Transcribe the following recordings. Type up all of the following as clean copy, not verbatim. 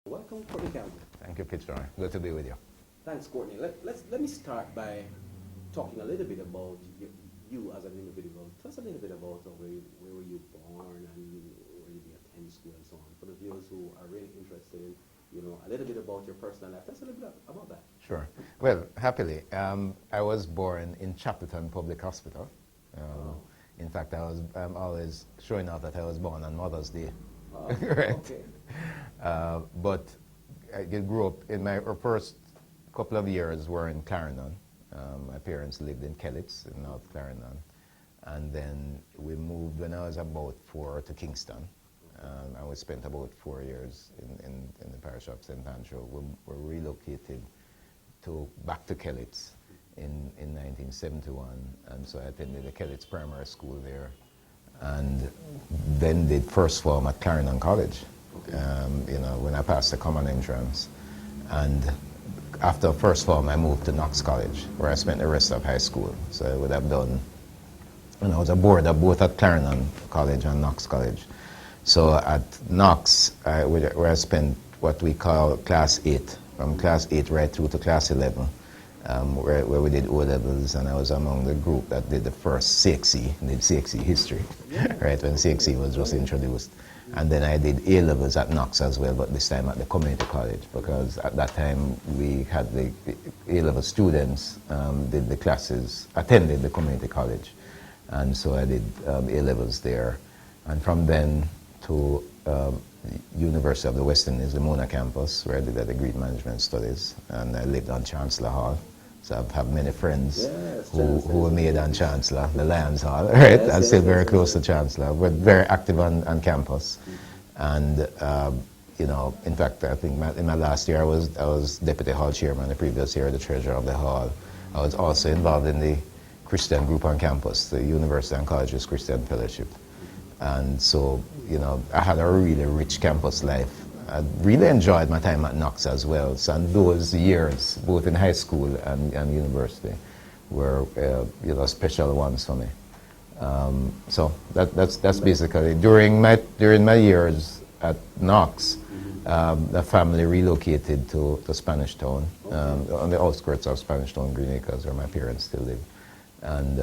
Welcome, Courtney Campbell. Thank you, Peter. Good to be with you. Thanks, Courtney. Let me start by talking a little bit about you as an individual. Tell us a little bit about where were you born and where did you attend school and so on. For the viewers who are really interested in, a little bit about your personal life. Tell us a little bit about that. Sure. Well, happily, I was born in Chapelton Public Hospital. In fact, I'm always showing off that I was born on Mother's Day. Right. Okay. But I grew up in our first couple of years were in Clarendon. My parents lived in Kellits in North Clarendon. And then we moved when I was about 4 to Kingston. And we spent about 4 years in the parish of St. Andrew. We were relocated back to Kellits in 1971. And so I attended the Kellits Primary School there. And then did first form at Clarendon College. When I passed the common entrance. And after first form, I moved to Knox College, where I spent the rest of high school. So I would have done, I was a boarder both at Clarendon College and Knox College. So at Knox, where I spent what we call Class 8, from Class 8 right through to Class 11, where we did O-levels, and I was among the group that did the first CXE, did CXE history, right, when CXE was just introduced. And then I did A-levels at Knox as well, but this time at the community college, because at that time we had the A-level students did the classes, attended the community college. And so I did A-levels there. And from then to University of the West Indies, the Mona campus, where I did the degree in management studies, and I lived on Chancellor Hall. So I have many friends who were made on Chancellor, the Lions Hall, right? I'm still very close to Chancellor. We're very active on campus. And, in fact, I think in my last year I was Deputy Hall Chairman, the previous year the Treasurer of the Hall. I was also involved in the Christian group on campus, the University and Colleges Christian Fellowship. And so, I had a really rich campus life. I really enjoyed my time at Knox as well. So, and those years, both in high school and university, were special ones for me. So that's basically during my years at Knox, the family relocated to Spanish Town, on the outskirts of Spanish Town, Green Acres, where my parents still live, and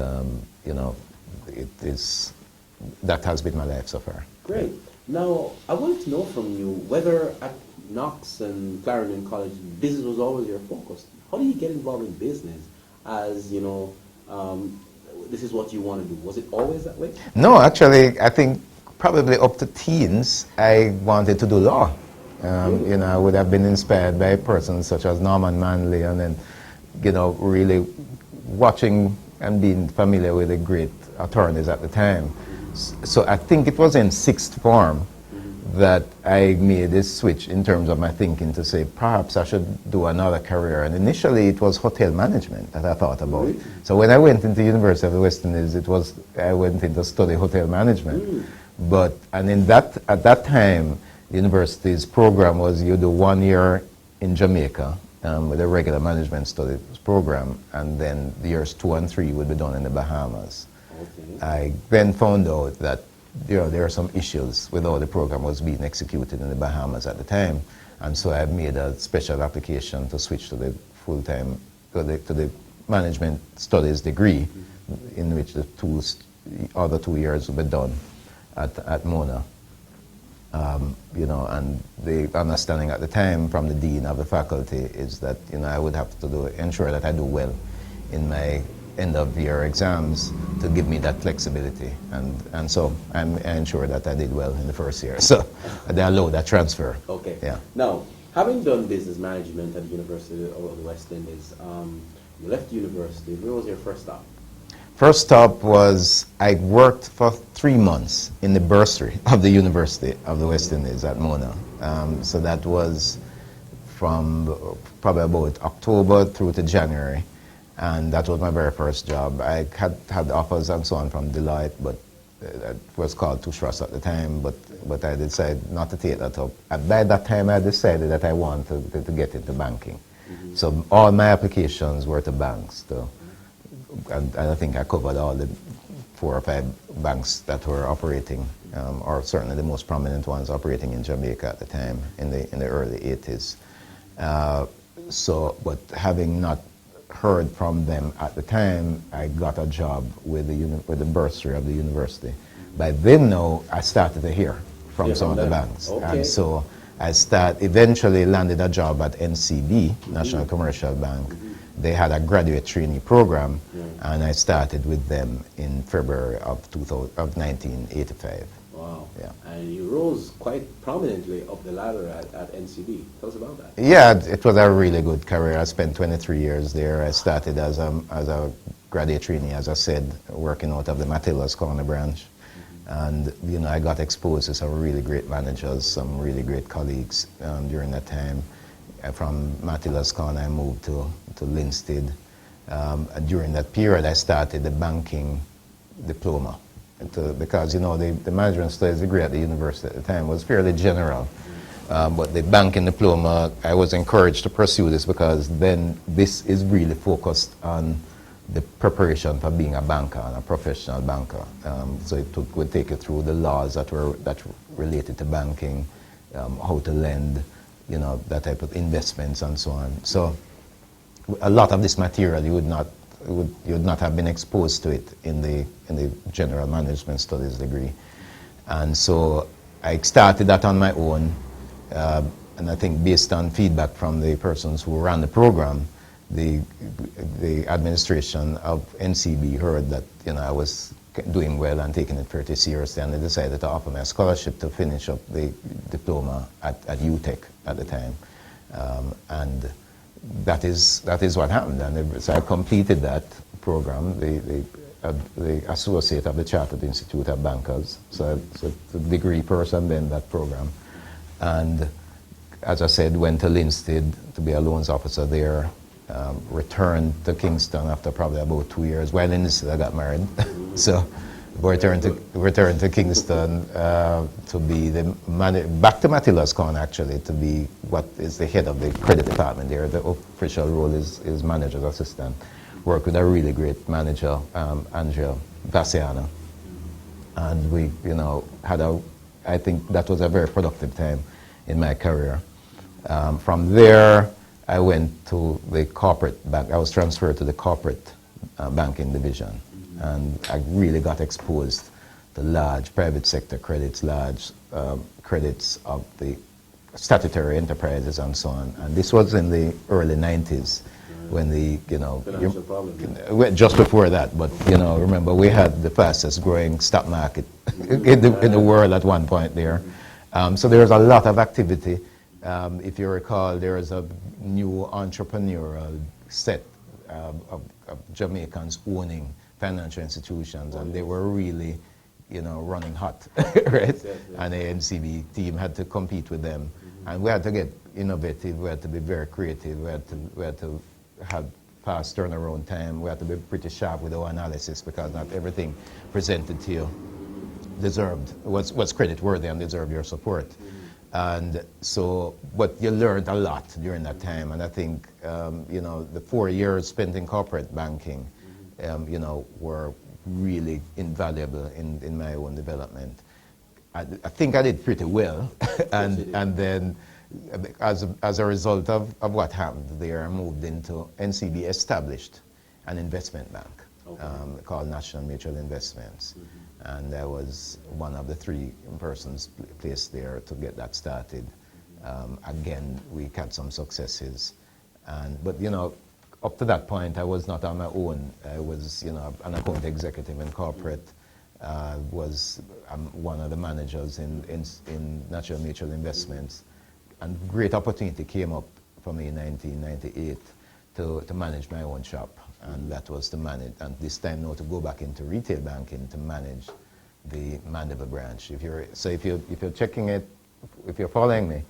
that has been my life so far. Great. Now, I wanted to know from you whether at Knox and Clarendon College, business was always your focus. How do you get involved in business as, this is what you want to do? Was it always that way? No, actually, I think probably up to teens, I wanted to do law. I would have been inspired by persons such as Norman Manley, and then, really watching and being familiar with the great attorneys at the time. So I think it was in sixth form that I made this switch in terms of my thinking to say perhaps I should do another career. And initially it was hotel management that I thought about. Really? So when I went into University of the West Indies, I went in to study hotel management. At that time, the university's program was you do 1 year in Jamaica with a regular management studies program, and then the years 2 and 3 would be done in the Bahamas. Okay. I then found out that there are some issues with how the program was being executed in the Bahamas at the time, and so I made a special application to switch to the full-time, to the management studies degree, in which the other 2 years would be done at Mona. And the understanding at the time from the dean of the faculty is that I would have to ensure that I do well in my end of year exams to give me that flexibility, and so I ensured that I did well in the first year. So they allowed that transfer. Okay. Yeah. Now, having done business management at the University of the West Indies, you left university. Where was your first stop? First stop was I worked for 3 months in the bursary of the University of the West Indies at Mona. So that was from probably about October through to January. And that was my very first job. I had offers and so on from Deloitte, but it was called Tushras at the time, but I decided not to take that up. And by that time, I decided that I wanted to get into banking. Mm-hmm. So all my applications were to banks, and I think I covered all the 4 or 5 banks that were operating, or certainly the most prominent ones operating in Jamaica at the time in the early 80s. But having not heard from them at the time, I got a job with the bursary of the university. By then, now, I started to hear from some of the banks. Okay. And so I eventually landed a job at NCB, National Commercial Bank. They had a graduate trainee program, and I started with them in February of 1985. Wow. Yeah. And you rose quite prominently up the ladder at NCB. Tell us about that. Yeah, it was a really good career. I spent 23 years there. I started as a graduate trainee, as I said, working out of the Matilda's Corner branch. And, I got exposed to some really great managers, some really great colleagues during that time. From Matilda's Corner, I moved to Linstead. And during that period, I started the banking diploma. Because, the management studies degree at the university at the time was fairly general. But the banking diploma, I was encouraged to pursue this because then this is really focused on the preparation for being a banker and a professional banker. So it would take you through the laws that related to banking, how to lend, that type of investments and so on. So a lot of this material you would not have been exposed to it in the general management studies degree. And so I started that on my own, and I think based on feedback from the persons who ran the program, the administration of NCB heard that I was doing well and taking it pretty seriously, and they decided to offer me a scholarship to finish up the diploma at UTech at the time, and that is what happened. And so I completed that program, the associate of the Chartered Institute of Bankers, so the degree person then that program, and as I said, went to Linstead to be a loans officer there. Returned to Kingston after probably about 2 years. While in Linstead, I got married, so returned to Kingston to be back to Matilda's Corner actually, to be what is the head of the credit department there. The official role is manager's assistant. Worked with a really great manager, Angel Vassiano, and we I think that was a very productive time in my career. From there, I went to the corporate bank. I was transferred to the corporate banking division, and I really got exposed to large private sector credits, large credits of the statutory enterprises and so on. And this was in the early 90s when Financial problem. just before that, but remember we had the fastest growing stock market in the world at one point there. So there was a lot of activity. If you recall, there is a new entrepreneurial set of Jamaicans owning financial institutions, and they were really, running hot, right? Yes. And the NCB team had to compete with them, and we had to get innovative. We had to be very creative. We had to have fast turnaround time. We had to be pretty sharp with our analysis because not everything presented to you was credit worthy and deserved your support. And so, but you learned a lot during that time, and I think, the 4 years spent in corporate banking, were really invaluable in my own development. I think I did pretty well, and then as a result of what happened there, I moved into NCB, established an investment bank called National Mutual Investments. And I was one of the 3 persons placed there to get that started. Again, we had some successes. But up to that point, I was not on my own. I was, an account executive in corporate. Was one of the managers in National Mutual Investments. And great opportunity came up for me in 1998 to manage my own shop. And that was to manage, and this time now to go back into retail banking to manage the Mandeville branch. If you're checking it, if you're following me,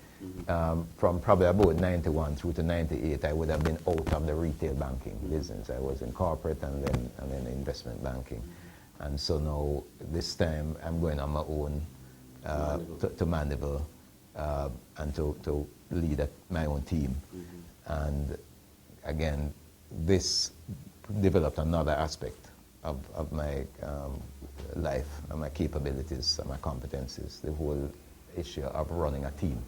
from probably about 91 through to 98, I would have been out of the retail banking business. I was in corporate and then investment banking. And so now this time I'm going on my own to Mandeville and to lead my own team. And again, this developed another aspect of my life and my capabilities and my competencies. The whole issue of running a team,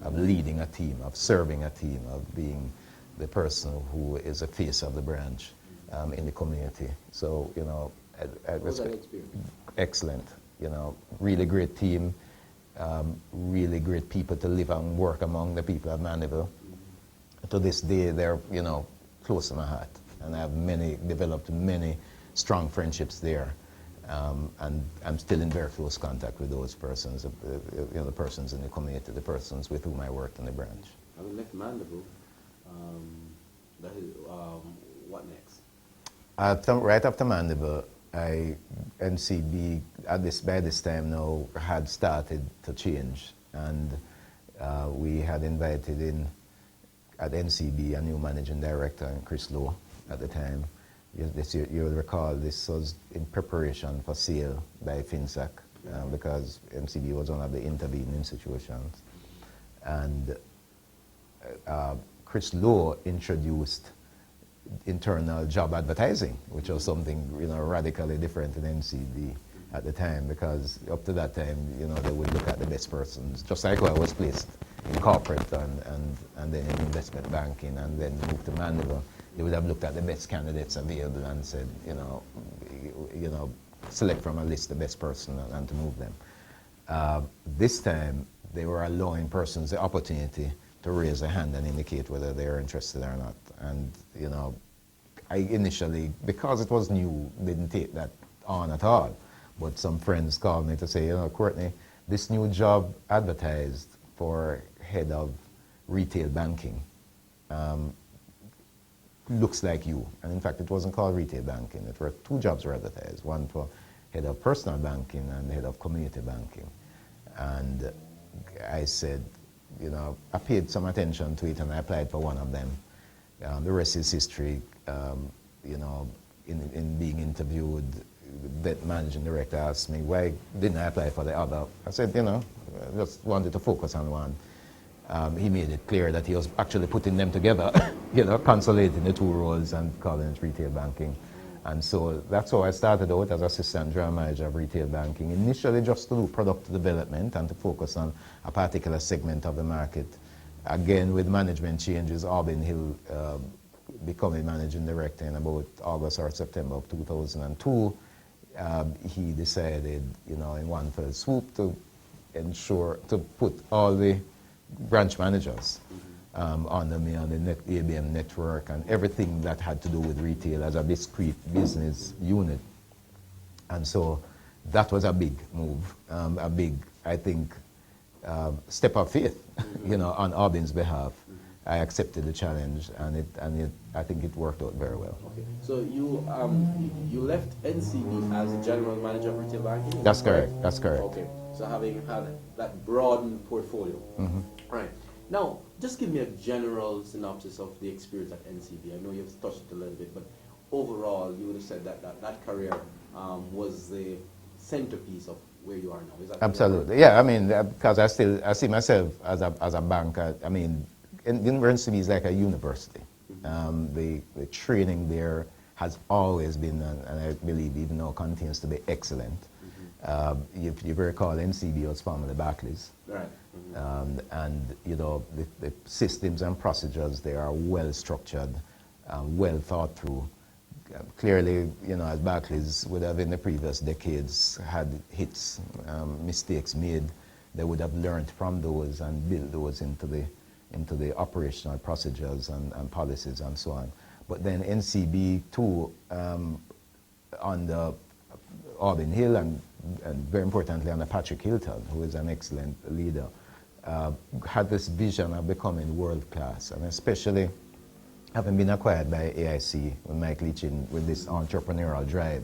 of leading a team, of serving a team, of being the person who is a face of the branch in the community. So, you know, What was that experience? Excellent. You know, really great team, really great people to live and work among, the people of Mandeville. To this day, they're, you know, close to my heart. And I have developed many strong friendships there. And I'm still in very close contact with those persons, you know, the persons in the community, the persons with whom I worked in the branch. Having left Mandeville, what next? Right after Mandeville, NCB by this time now had started to change, and we had invited in at NCB a new managing director, Chris Lowe, at the time. You'll recall this was in preparation for sale by FinSAC because NCB was one of the intervening institutions, and Chris Lowe introduced internal job advertising, which was something, you know, radically different in NCB at the time, because up to that time, you know, they would look at the best persons, just like I was placed in corporate and then in investment banking, and then moved to Mandeville. They would have looked at the best candidates available and said, you know, select from a list the best person and to move them. This time, they were allowing persons the opportunity to raise a hand and indicate whether they're interested or not. And, you know, I initially, because it was new, didn't take that on at all. But some friends called me to say, you know, Courtney, this new job advertised for head of retail banking looks like you. And in fact, it wasn't called retail banking. It were two jobs were advertised, one for head of personal banking and head of community banking. And I said, you know, I paid some attention to it and I applied for one of them. The rest is history. You know, in being interviewed, the managing director asked me, why didn't I apply for the other? I said, you know, I just wanted to focus on one. He made it clear that he was actually putting them together, you know, consolidating the two roles and calling it retail banking. And so that's how I started out as assistant general manager of retail banking, initially just to do product development and to focus on a particular segment of the market. Again, with management changes, Auburn Hill becoming managing director in about August or September of 2002, he decided, you know, in one fell swoop to put all the branch managers under me on the ABM network and everything that had to do with retail as a discrete business unit. And so that was a big move, a big, I think, step of faith, you know, on Auburn's behalf. I accepted the challenge, and I think it worked out very well. Okay. So you left NCB as a general manager of retail banking? That's correct. That's correct. Okay. So having had that broadened portfolio. Mm-hmm. Right. Now, just give me a general synopsis of the experience at NCB. I know you've touched it a little bit, but overall, you would have said that career was the centerpiece of where you are now. Is that absolutely? Yeah. I mean, because I see myself as a banker. I mean, NCB is like a university. Mm-hmm. The training there has always been, and I believe even now continues to be excellent. Mm-hmm. If you recall, NCB was formerly Barclays. Right. Mm-hmm. And you know, the systems and procedures there are well structured, well thought through. Clearly, you know, as Barclays would have in the previous decades had hits, mistakes made, they would have learned from those and built those into the operational procedures and policies and so on. But then NCB too, under Auburn Hill and very importantly under Patrick Hilton, who is an excellent leader, had this vision of becoming world class, and especially having been acquired by AIC with Mike Leachin with this entrepreneurial drive.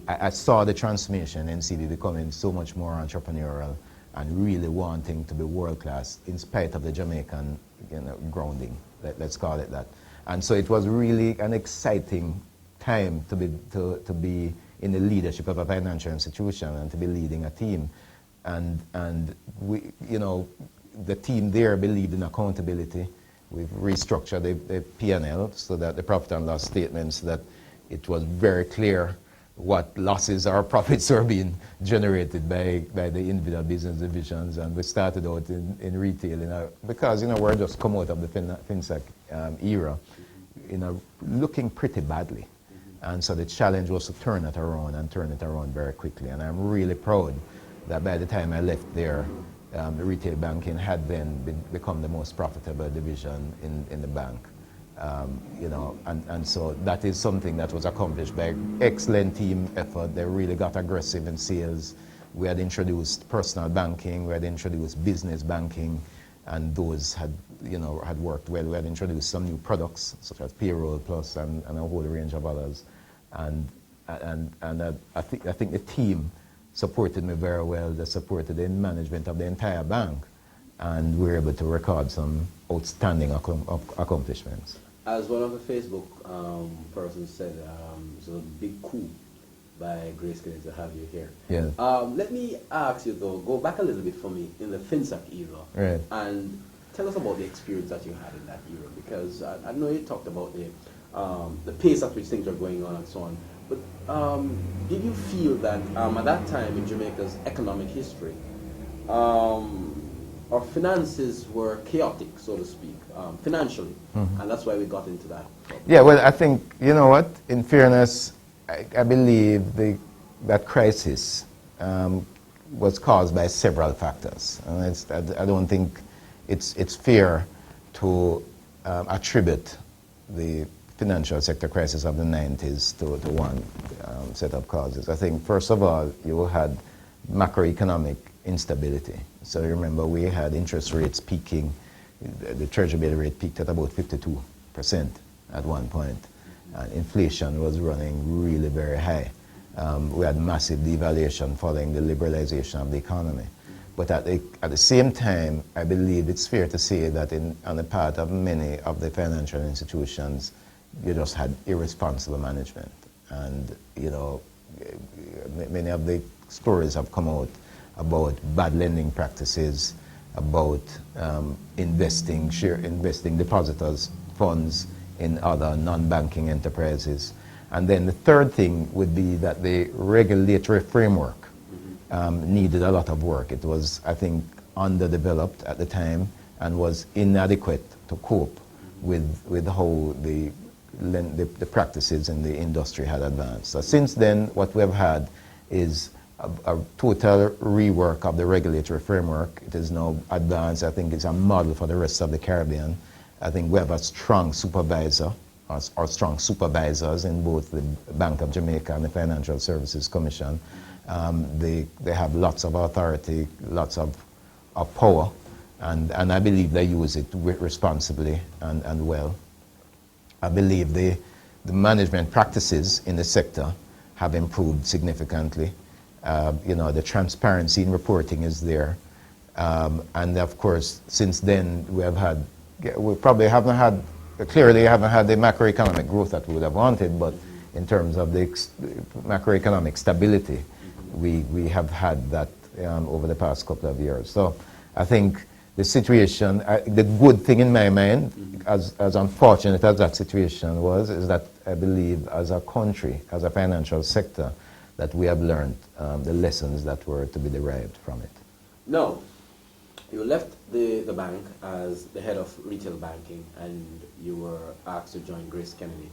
I saw the transformation in NCB becoming so much more entrepreneurial and really wanting to be world class in spite of the Jamaican, you know, grounding, let's call it that. And so it was really an exciting time to be in the leadership of a financial institution and to be leading a team. And we, you know, the team there believed in accountability. We've restructured the P&L so that the profit and loss statements, that it was very clear what losses or profits are being generated by the individual business divisions. And we started out in retail, because we're just come out of the FinSec era, looking pretty badly. And so the challenge was to turn it around very quickly. And I'm really proud that by the time I left there, the retail banking had then become the most profitable division in the bank. And so that is something that was accomplished by excellent team effort. They really got aggressive in sales. We had introduced personal banking, we had introduced business banking, and those had worked well. We had introduced some new products such as Payroll Plus and a whole range of others. And I think the team supported me very well. They supported the management of the entire bank, and we were able to record some outstanding accomplishments. As one of the Facebook persons said, it's a big coup by Grace Kennedy to have you here. Yeah. Let me ask you though, go back a little bit for me in the FinSec era, right, and tell us about the experience that you had in that era, because I know you talked about the pace at which things are going on and so on, but did you feel that at that time in Jamaica's economic history, our finances were chaotic, so to speak, financially, and that's why we got into that problem? Yeah, well, I think, in fairness, I believe that crisis was caused by several factors. And I don't think it's fair to attribute the financial sector crisis of the 90s to one set of causes. I think, first of all, you had macroeconomic instability. So you remember we had interest rates peaking. The Treasury bill rate peaked at about 52% at one point. Inflation was running really very high. We had massive devaluation following the liberalization of the economy. But at the same time, I believe it's fair to say that on the part of many of the financial institutions, you just had irresponsible management. And, many of the stories have come out about bad lending practices, about investing depositors' funds in other non-banking enterprises. And then the third thing would be that the regulatory framework needed a lot of work. It was, I think, underdeveloped at the time and was inadequate to cope with how the practices in the industry had advanced. So since then, what we have had is a total rework of the regulatory framework. It is now advanced. I think it's a model for the rest of the Caribbean. I think we have a strong supervisor, or strong supervisors in both the Bank of Jamaica and the Financial Services Commission. They have lots of authority, lots of power, and I believe they use it responsibly and well. I believe the management practices in the sector have improved significantly. The transparency in reporting is there. And of course, since then, we probably haven't had the macroeconomic growth that we would have wanted, but in terms of the macroeconomic stability, we have had that over the past couple of years. So I think the situation, the good thing in my mind, as unfortunate as that situation was, is that I believe as a country, as a financial sector, that we have learned the lessons that were to be derived from it. No. You left the bank as the head of retail banking, and you were asked to join Grace Kennedy.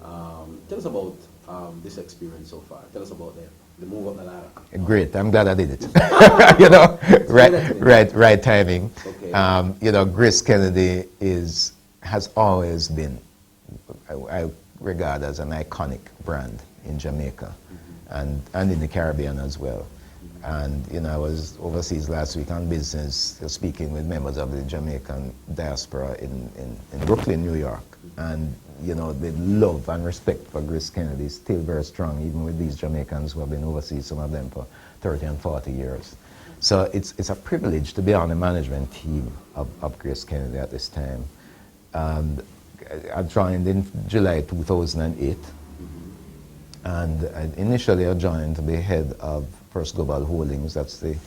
Tell us about this experience so far. Tell us about the move up the ladder. Great, I'm glad I did it. right timing. Okay. Grace Kennedy has always been, I regard as an iconic brand in Jamaica, and in the Caribbean as well. And I was overseas last week on business, speaking with members of the Jamaican diaspora in Brooklyn, New York. And the love and respect for Grace Kennedy is still very strong, even with these Jamaicans who have been overseas, some of them for 30 and 40 years. So it's a privilege to be on the management team of Grace Kennedy at this time. And I joined in July 2008. And initially I joined to be head of First Global Holdings. That's the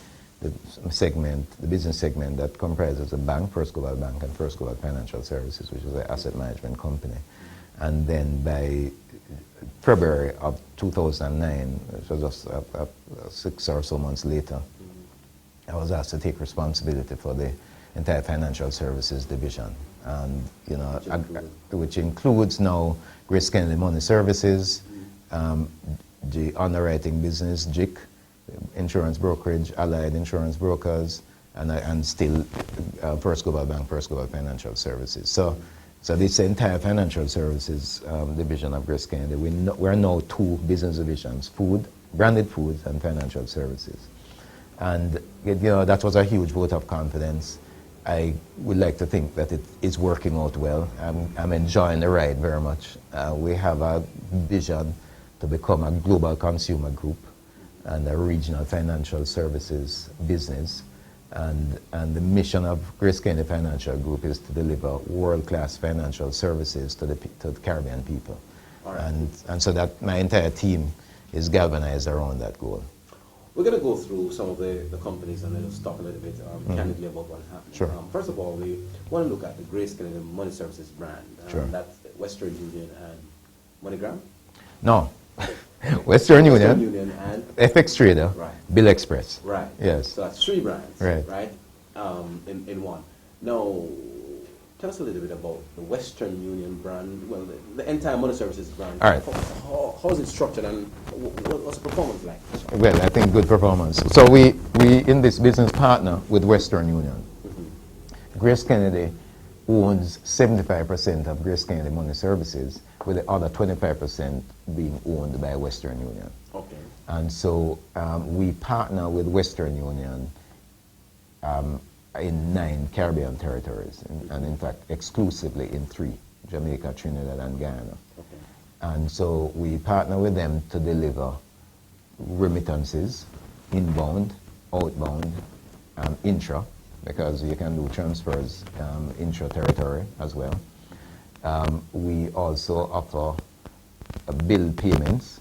business segment that comprises the bank, First Global Bank, and First Global Financial Services, which is an asset management company. And then by February of 2009, which was just 6 or so months later, I was asked to take responsibility for the entire financial services division, and which includes now Grace Kennedy Money Services, the underwriting business, JIC, insurance brokerage, allied insurance brokers, and still First Global Bank, First Global Financial Services. So this entire financial services division of Grace Kennedy, we're now 2 business divisions: food, branded foods, and financial services. And that was a huge vote of confidence. I would like to think that it is working out well. I'm enjoying the ride very much. We have a vision to become a global consumer group and a regional financial services business. And the mission of Grace Kennedy Financial Group is to deliver world-class financial services to the Caribbean people. All right. And so that my entire team is galvanized around that goal. We're going to go through some of the companies and then just talk a little bit candidly about what's happening. Sure. First of all, we want to look at the Grace Kennedy Money Services brand. Sure. That's Western Union and MoneyGram? No. Western Union and FX Trader, right. Bill Express. Right. Yes. So that's 3 brands, right? In one. Now, tell us a little bit about the Western Union brand, well, the entire money services brand. All right. How is it structured and what's the performance like? Well, I think good performance. So we in this business partner with Western Union. Grace Kennedy owns 75% of Grace Kennedy Money Services, with the other 25% being owned by Western Union. Okay. And so we partner with Western Union in 9 Caribbean territories, and in fact exclusively in 3, Jamaica, Trinidad, and Guyana. Okay. And so we partner with them to deliver remittances, inbound, outbound, intra, because you can do transfers intra-territory as well. We also offer bill payments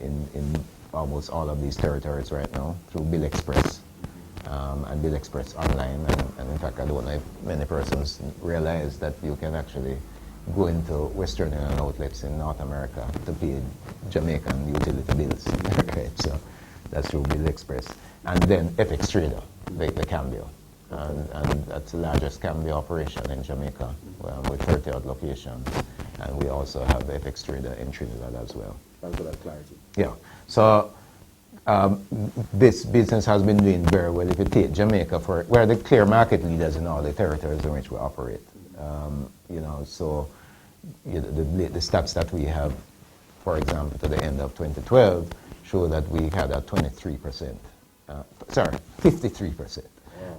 in almost all of these territories right now through Bill Express and Bill Express online. And in fact, I don't know if many persons realize that you can actually go into Western Union outlets in North America to pay Jamaican utility bills. Right, so that's through Bill Express. And then FX Trader, the Cambio. And that's the largest Cambio operation in Jamaica with 30 odd locations. And we also have FX Trader in Trinidad as well. Thanks for that clarity. Yeah. So this business has been doing very well. If you take Jamaica, we're the clear market leaders in all the territories in which we operate. So the stats that we have, for example, to the end of 2012, show that we had a 53%, 53%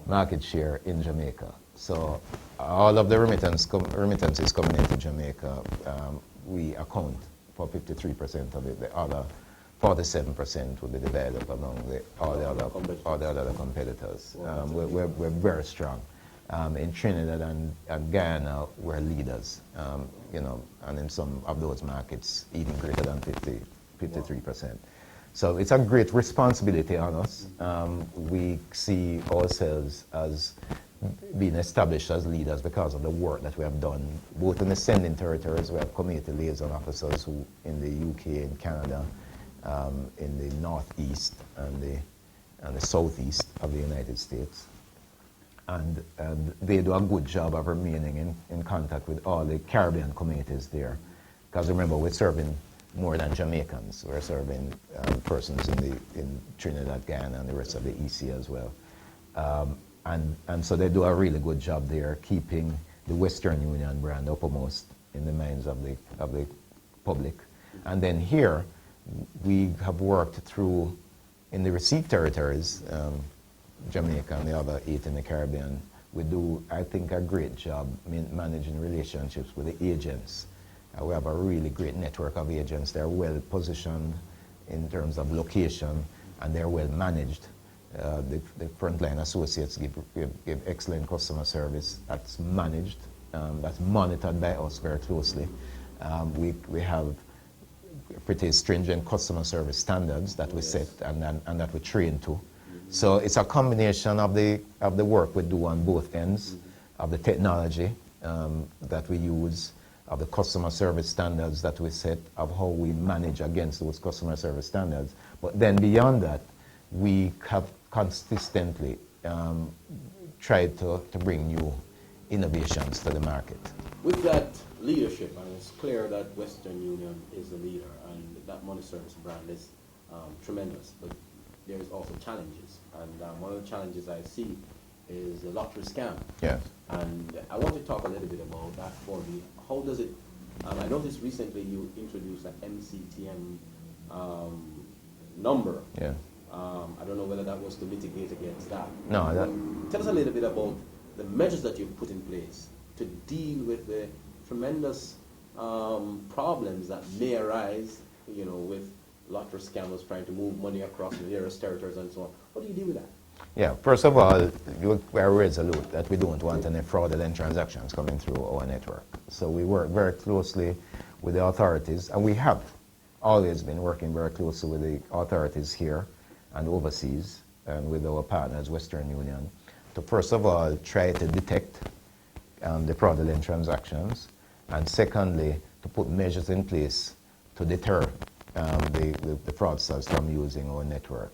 market share in Jamaica. So all of the remittances coming into Jamaica, we account for 53% of it. The other 47% will be divided up among all the other competitors. Wow. We're very strong. In Trinidad and Guyana, we're leaders, and in some of those markets, even greater than 53%. So it's a great responsibility on us. We see ourselves as being established as leaders because of the work that we have done, both in the sending territories. We have community liaison officers who in the UK and Canada, in the northeast and the southeast of the United States. And they do a good job of remaining in contact with all the Caribbean communities there. Because remember, we're serving more than Jamaicans. We're serving persons in Trinidad, Guyana, and the rest of the EC as well. And so they do a really good job there, keeping the Western Union brand uppermost in the minds of the public. And then here, we have worked through, in the receive territories, Jamaica and the other 8 in the Caribbean, we do, I think, a great job managing relationships with the agents. We have a really great network of agents. They're well positioned in terms of location, and they're well managed. The frontline associates give excellent customer service. That's managed, that's monitored by us very closely. We have pretty stringent customer service standards that we set and that we train to. So it's a combination of the work we do on both ends, of the technology that we use, of the customer service standards that we set, of how we manage against those customer service standards. But then beyond that, we have consistently tried to bring new innovations to the market. With that leadership, and it's clear that Western Union is the leader, and that money service brand is tremendous, but there is also challenges. And one of the challenges I see is the lottery scam. Yes. And I want to talk a little bit about that for me. How does it, I noticed recently you introduced an MCTM number. Yeah. I don't know whether that was to mitigate against that. No, that... Tell us a little bit about the measures that you've put in place to deal with the tremendous problems that may arise, you know, with lottery scammers trying to move money across the nearest territories and so on. How do you deal with that? Yeah, first of all, we are resolute that we don't want any fraudulent transactions coming through our network. So we work very closely with the authorities, and we have always been working very closely with the authorities here and overseas, and with our partners, Western Union, to first of all try to detect the fraudulent transactions, and secondly, to put measures in place to deter the fraudsters from using our network.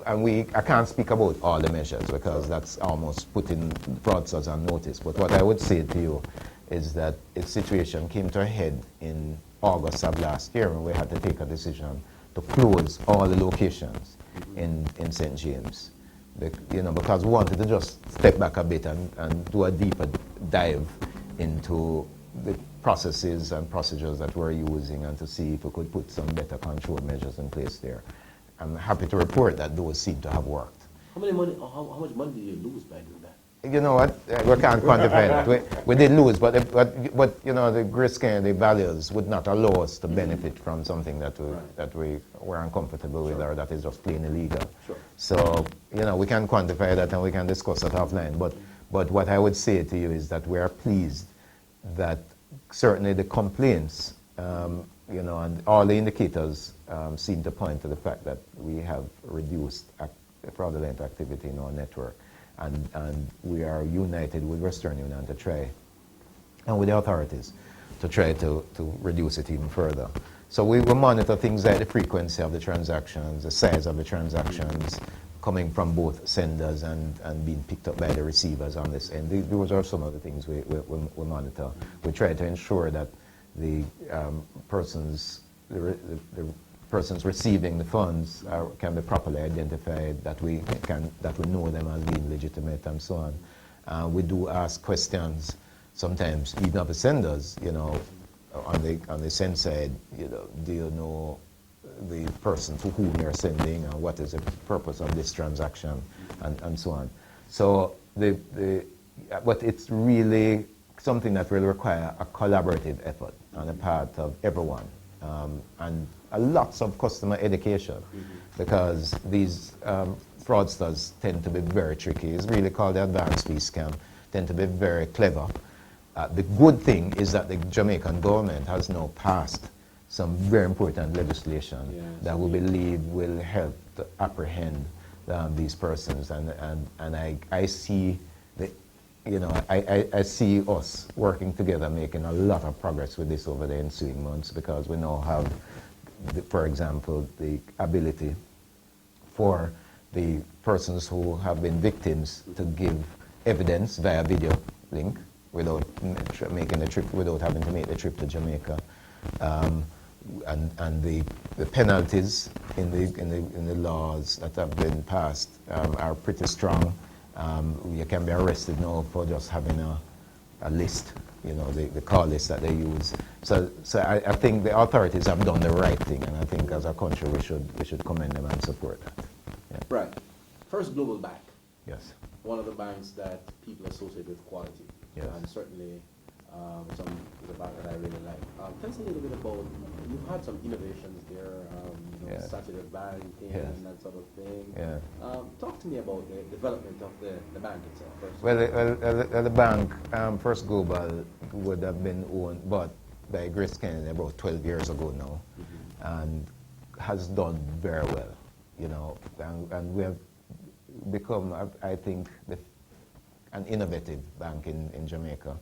And I can't speak about all the measures because that's almost putting fraudsters on notice. But what I would say to you is that the situation came to a head in August of last year when we had to take a decision to close all the locations in St. James. Because we wanted to just step back a bit and do a deeper dive into the processes and procedures that we're using and to see if we could put some better control measures in place there. I'm happy to report that those seem to have worked. How much money did you lose by doing that? You know what? We can't quantify that. We did lose, but you know, the risk and the values would not allow us to benefit from something that we were uncomfortable with, or that is just plain illegal. Sure. So, you know, we can quantify that and we can discuss that offline. But what I would say to you is that we are pleased that certainly the complaints, you know, and all the indicators seem to point to the fact that we have reduced fraudulent activity in our network. And we are united with Western Union to try, and with the authorities, to try to reduce it even further. So we will monitor things like the frequency of the transactions, the size of the transactions, coming from both senders and being picked up by the receivers on this end. Those are some of the things we monitor. We try to ensure that the persons receiving the funds can be properly identified, that we know them as being legitimate and so on. We do ask questions sometimes, even of the senders, you know, on the send side, you know, do you know the person to whom you're sending, and what is the purpose of this transaction, and so on. So but it's really something that will require a collaborative effort on the part of everyone, and lots of customer education, because these fraudsters tend to be very tricky. It's really called the advanced fee scam, tend to be very clever. The good thing is that the Jamaican government has now passed some very important legislation that we believe will help to apprehend these persons, and I see I see us working together, making a lot of progress with this over the ensuing months, because we now have, for example, the ability for the persons who have been victims to give evidence via video link without making the trip, without having to make the trip to Jamaica. And the penalties in the laws that have been passed are pretty strong. You can be arrested now for just having a list, you know, the call list that they use. So I think the authorities have done the right thing, and I think as a country we should commend them and support that. Yeah. Right. First Global Bank. Yes. One of the banks that people associate with quality. Yes. And certainly some is a bank that I really like. Tell us a little bit about, you've had some innovations there, you know, Saturday banking and that sort of thing. Yeah. Talk to me about the development of the bank itself first. Well, the bank, First Global, would have been bought by Grace Kennedy about 12 years ago now, and has done very well, you know, and we have become, I think, an innovative bank in Jamaica.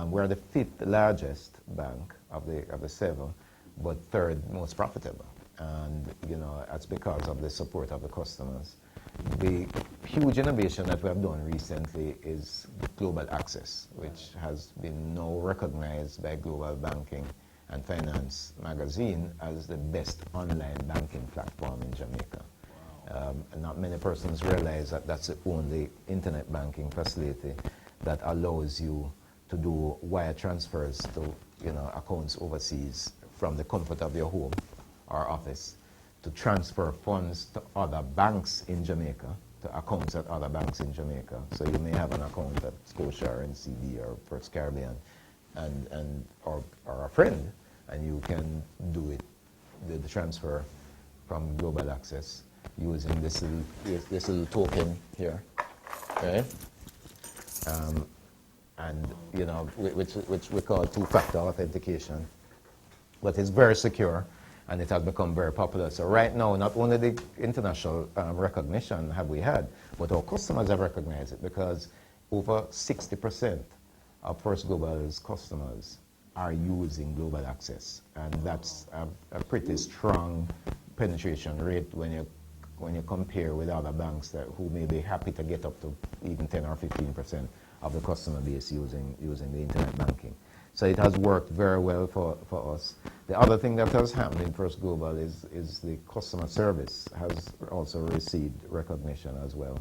We're the 5th largest bank of the 7, but 3rd most profitable. And that's because of the support of the customers. The huge innovation that we have done recently is global access, which has been now recognized by Global Banking and Finance magazine as the best online banking platform in Jamaica. And not many persons realize that that's the only internet banking facility that allows you to do wire transfers to accounts overseas from the comfort of your home or office, to transfer funds to other banks in Jamaica, to accounts at other banks in Jamaica. So you may have an account at Scotia or NCB or First Caribbean or a friend, and you can do it, the transfer from Global Access using this little token here, right? And which we call two-factor authentication, but it's very secure, and it has become very popular. So right now, not only the international recognition have we had, but our customers have recognized it, because over 60% of First Global's customers are using Global Access, and that's a pretty strong penetration rate when you compare with other banks who may be happy to get up to even 10 or 15% of the customer base using the internet banking. So it has worked very well for us. The other thing that has happened in First Global is the customer service has also received recognition as well.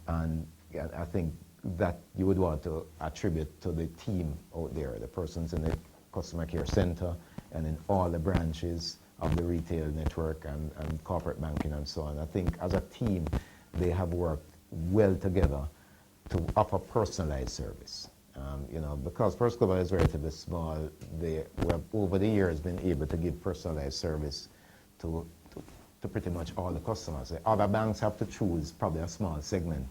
And I think that you would want to attribute to the team out there, the persons in the customer care center and in all the branches of the retail network and corporate banking and so on. I think as a team, they have worked well together to offer personalized service. Because First Global is relatively small, we have over the years been able to give personalized service to pretty much all the customers. The other banks have to choose probably a small segment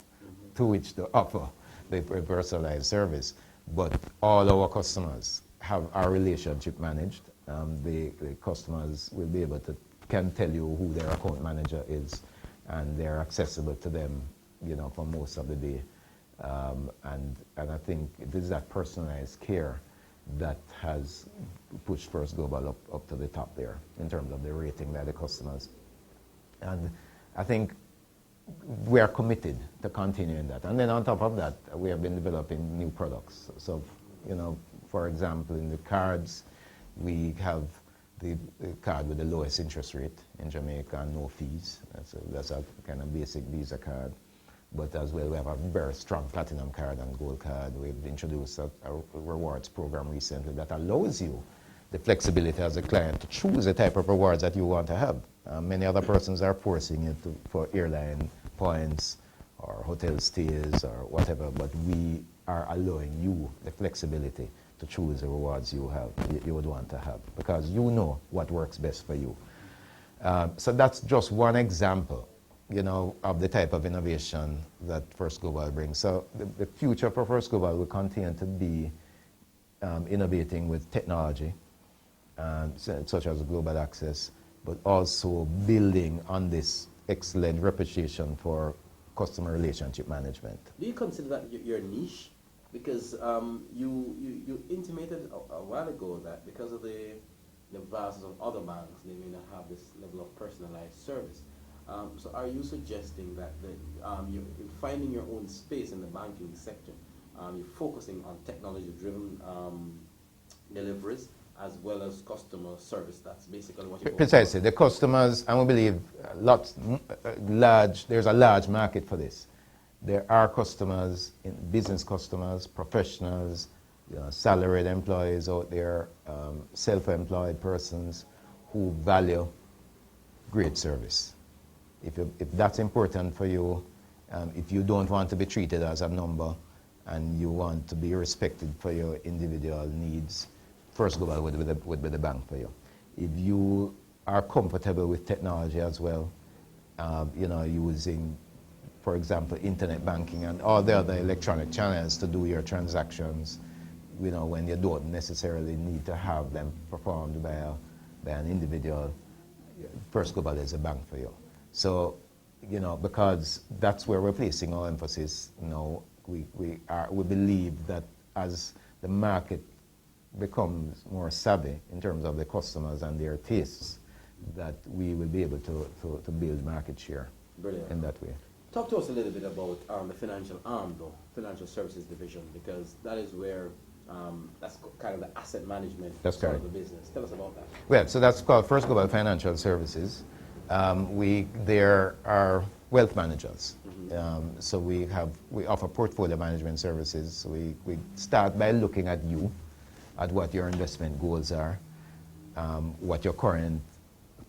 to which to offer the personalized service, but all our customers have our relationship managed. The customers will be able can tell you who their account manager is, and they're accessible to them, for most of the day. And I think it is that personalized care that has pushed First Global up to the top there in terms of the rating by the customers. And I think we are committed to continuing that. And then on top of that, we have been developing new products. So, for example, in the cards, we have the card with the lowest interest rate in Jamaica and no fees. That's a kind of basic Visa card. But as well, we have a very strong platinum card and gold card. We've introduced a rewards program recently that allows you the flexibility as a client to choose the type of rewards that you want to have. Many other persons are forcing it for airline points or hotel stays or whatever, but we are allowing you the flexibility to choose the rewards you would want to have, because you know what works best for you. So that's just one example, of the type of innovation that First Global brings. So the future for First Global will continue to be innovating with technology, such as Global Access, but also building on this excellent reputation for customer relationship management. Do you consider that your niche? Because you intimated a while ago that because of the vastness of other banks, they may not have this level of personalized service. So are you suggesting that you're finding your own space in the banking sector? You're focusing on technology-driven deliveries as well as customer service. That's basically what you're precisely. The customers, and we believe there's a large market for this. There are customers, business customers, professionals, salaried employees out there, self-employed persons who value great service. If that's important for you, if you don't want to be treated as a number and you want to be respected for your individual needs, First Global would be the bank for you. If you are comfortable with technology as well, using, for example, internet banking and all the other electronic channels to do your transactions, when you don't necessarily need to have them performed by an individual, First Global is a bank for you. So, because that's where we're placing our emphasis now, we believe that as the market becomes more savvy in terms of the customers and their tastes, that we will be able to build market share. Brilliant. In that way. Talk to us a little bit about the financial arm, though, financial services division, because that is where that's kind of the asset management side of the business. Tell us about that. Well, so that's called First Global Financial Services. There are wealth managers. So we offer portfolio management services. So we start by looking at you, at what your investment goals are, what your current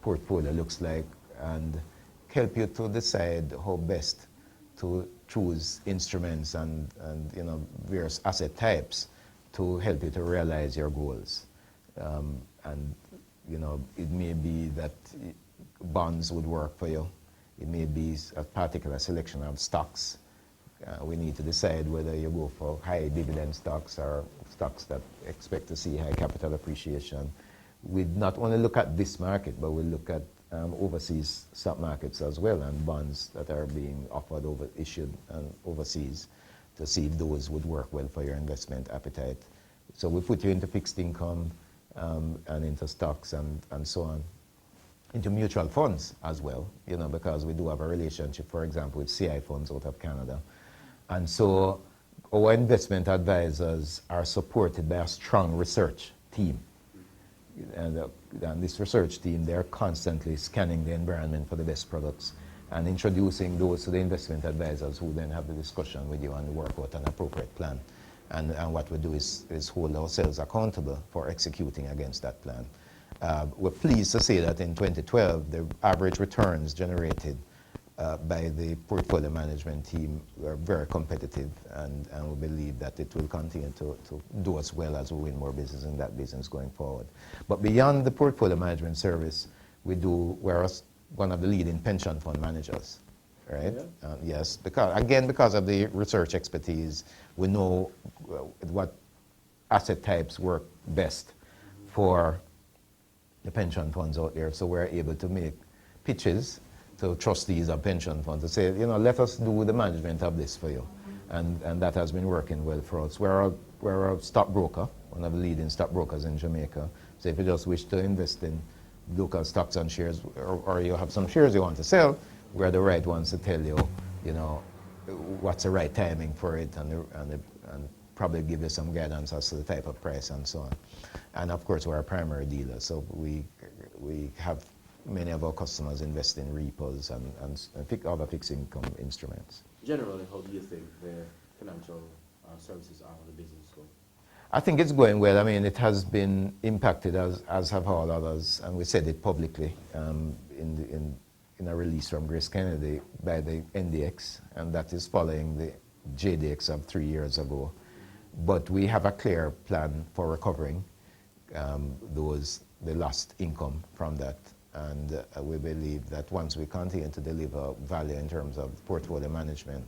portfolio looks like, and help you to decide how best to choose instruments and various asset types to help you to realize your goals. And it may be that bonds would work for you. It may be a particular selection of stocks. We need to decide whether you go for high dividend stocks or stocks that expect to see high capital appreciation. We not only look at this market, but we look at overseas stock markets as well, and bonds that are being issued overseas, to see if those would work well for your investment appetite. So we put you into fixed income and into stocks and so on, into mutual funds as well, because we do have a relationship, for example, with CI funds out of Canada. And so our investment advisors are supported by a strong research team. And this research team, they're constantly scanning the environment for the best products and introducing those to the investment advisors, who then have the discussion with you and work out an appropriate plan. And what we do is hold ourselves accountable for executing against that plan. We're pleased to say that in 2012, the average returns generated by the portfolio management team were very competitive, and we believe that it will continue to do us well as we win more business in that business going forward. But beyond the portfolio management service, we're one of the leading pension fund managers, right? Yeah. Yes, because of the research expertise, we know what asset types work best for the pension funds out there, so we're able to make pitches to trustees of pension funds to say, let us do the management of this for you. And that has been working well for us. We're a stockbroker, one of the leading stockbrokers in Jamaica. So if you just wish to invest in local stocks and shares, or you have some shares you want to sell, we're the right ones to tell you, what's the right timing for it, and probably give you some guidance as to the type of price and so on. And of course, we're a primary dealer, so we have many of our customers invest in repos and other fixed income instruments. Generally, how do you think the financial services arm of the business going? I think it's going well. I mean, it has been impacted, as have all others, and we said it publicly in a release from Grace Kennedy, by the NDX, and that is following the JDX of 3 years ago. But we have a clear plan for recovering the lost income from that. And we believe that once we continue to deliver value in terms of portfolio management,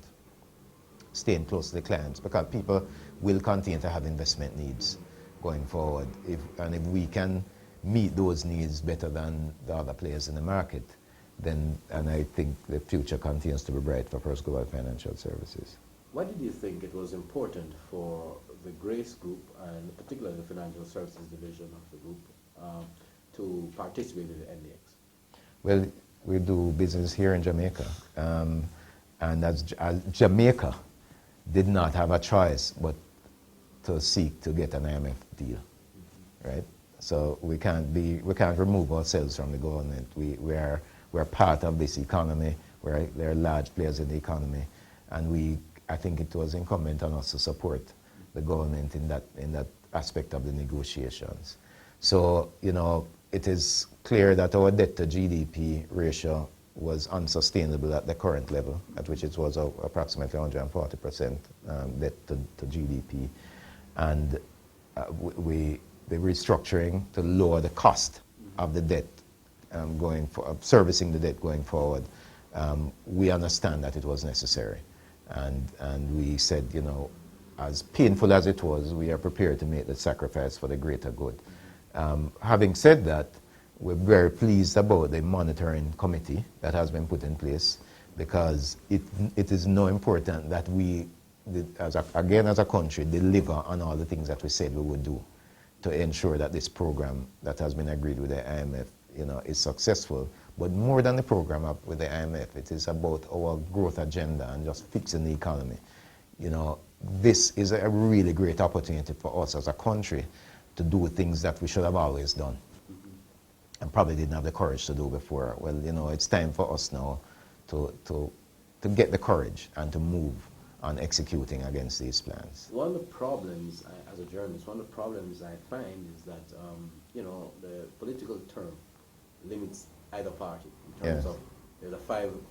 staying close to the clients, because people will continue to have investment needs going forward. If we can meet those needs better than the other players in the market, then I think the future continues to be bright for First Global Financial Services. Why did you think it was important for the Grace Group, and particularly the Financial Services Division of the group, to participate in the NDX? Well, we do business here in Jamaica, and as Jamaica did not have a choice but to seek to get an IMF deal, right? So we can't remove ourselves from the government. We're part of this economy. There are large players in the economy, and I think it was incumbent on us to support the government in that aspect of the negotiations. So, it is clear that our debt to GDP ratio was unsustainable at the current level, at which it was approximately 140% debt to GDP. And the restructuring to lower the cost of the debt servicing the debt going forward, we understand that it was necessary. And we said, as painful as it was, we are prepared to make the sacrifice for the greater good. Having said that, we're very pleased about the monitoring committee that has been put in place, because it is now important that we as a country, deliver on all the things that we said we would do to ensure that this program that has been agreed with the IMF, is successful. But more than the program with the IMF, it is about our growth agenda and just fixing the economy. This is a really great opportunity for us as a country to do things that we should have always done and probably didn't have the courage to do before. Well, it's time for us now to get the courage and to move on executing against these plans. One of the problems, as a journalist, one of the problems I find is that, the political term limits either party in terms of there's a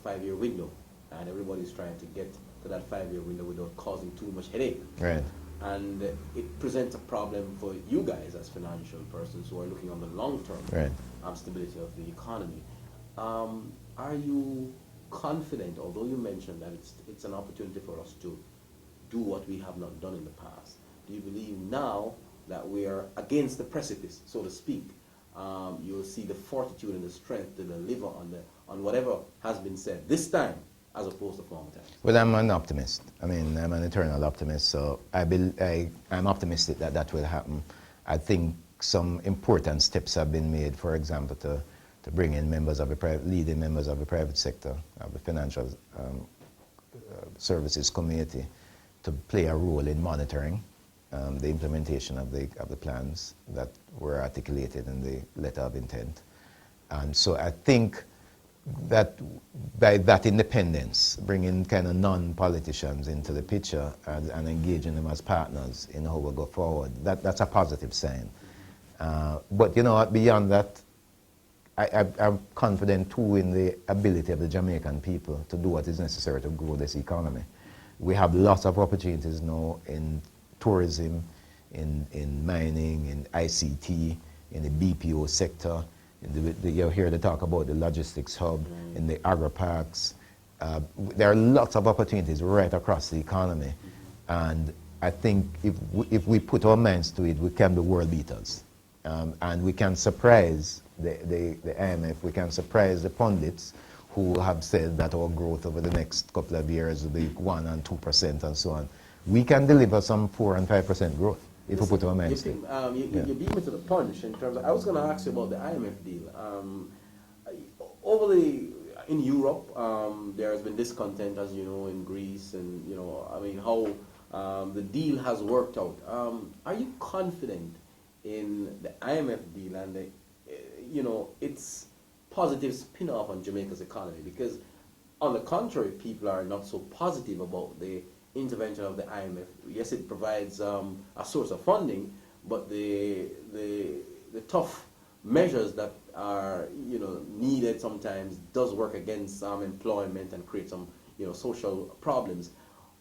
five-year window, and everybody's trying to get to that 5-year window without causing too much headache. Right. And it presents a problem for you guys as financial persons who are looking on the long-term stability of the economy. Are you confident, although you mentioned that it's an opportunity for us to do what we have not done in the past, do you believe now that we are against the precipice, so to speak, you'll see the fortitude and the strength to deliver on whatever has been said this time as opposed to former times? Well, I'm an optimist. I'm an eternal optimist, so I'm optimistic that will happen. I think some important steps have been made, for example, to bring in leading members of the private sector, of the financial services community, to play a role in monitoring the implementation of the plans that were articulated in the letter of intent. And so I think that by that independence, bringing kind of non-politicians into the picture and engaging them as partners in how we go forward, that's a positive sign. But beyond that, I'm confident too in the ability of the Jamaican people to do what is necessary to grow this economy. We have lots of opportunities now in tourism, in mining, in ICT, in the BPO sector. You're here to talk about the logistics hub, in the agri-parks. There are lots of opportunities right across the economy. And I think if we put our minds to it, we can be world beaters. And we can surprise the IMF, we can surprise the pundits who have said that our growth over the next couple of years will be 1% and 2% and so on. We can deliver some 4% and 5% growth if we put our minds to it. You beat me to the punch in terms of, I was going to ask you about the IMF deal. In Europe, there has been discontent, as you know, in Greece, and how the deal has worked out. Are you confident in the IMF deal and its positive spin-off on Jamaica's economy? Because on the contrary, people are not so positive about the intervention of the IMF. Yes, it provides a source of funding, but the tough measures that are needed sometimes does work against employment and create some social problems.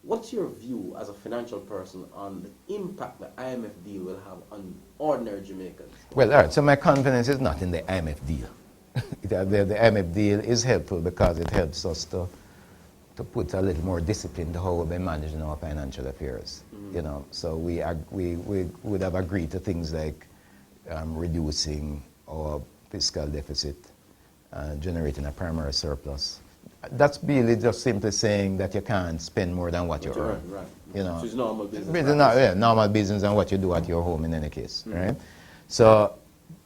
What's your view as a financial person on the impact the IMF deal will have on ordinary Jamaicans? Well, all right, so my confidence is not in the IMF deal. The IMF deal is helpful because it helps us to put a little more discipline to how we've been managing our financial affairs. So we would have agreed to things like reducing our fiscal deficit, generating a primary surplus. That's really just simply saying that you can't spend more than what you earn. Right. So it's normal business. Normal business and what you do at your home in any case, right? So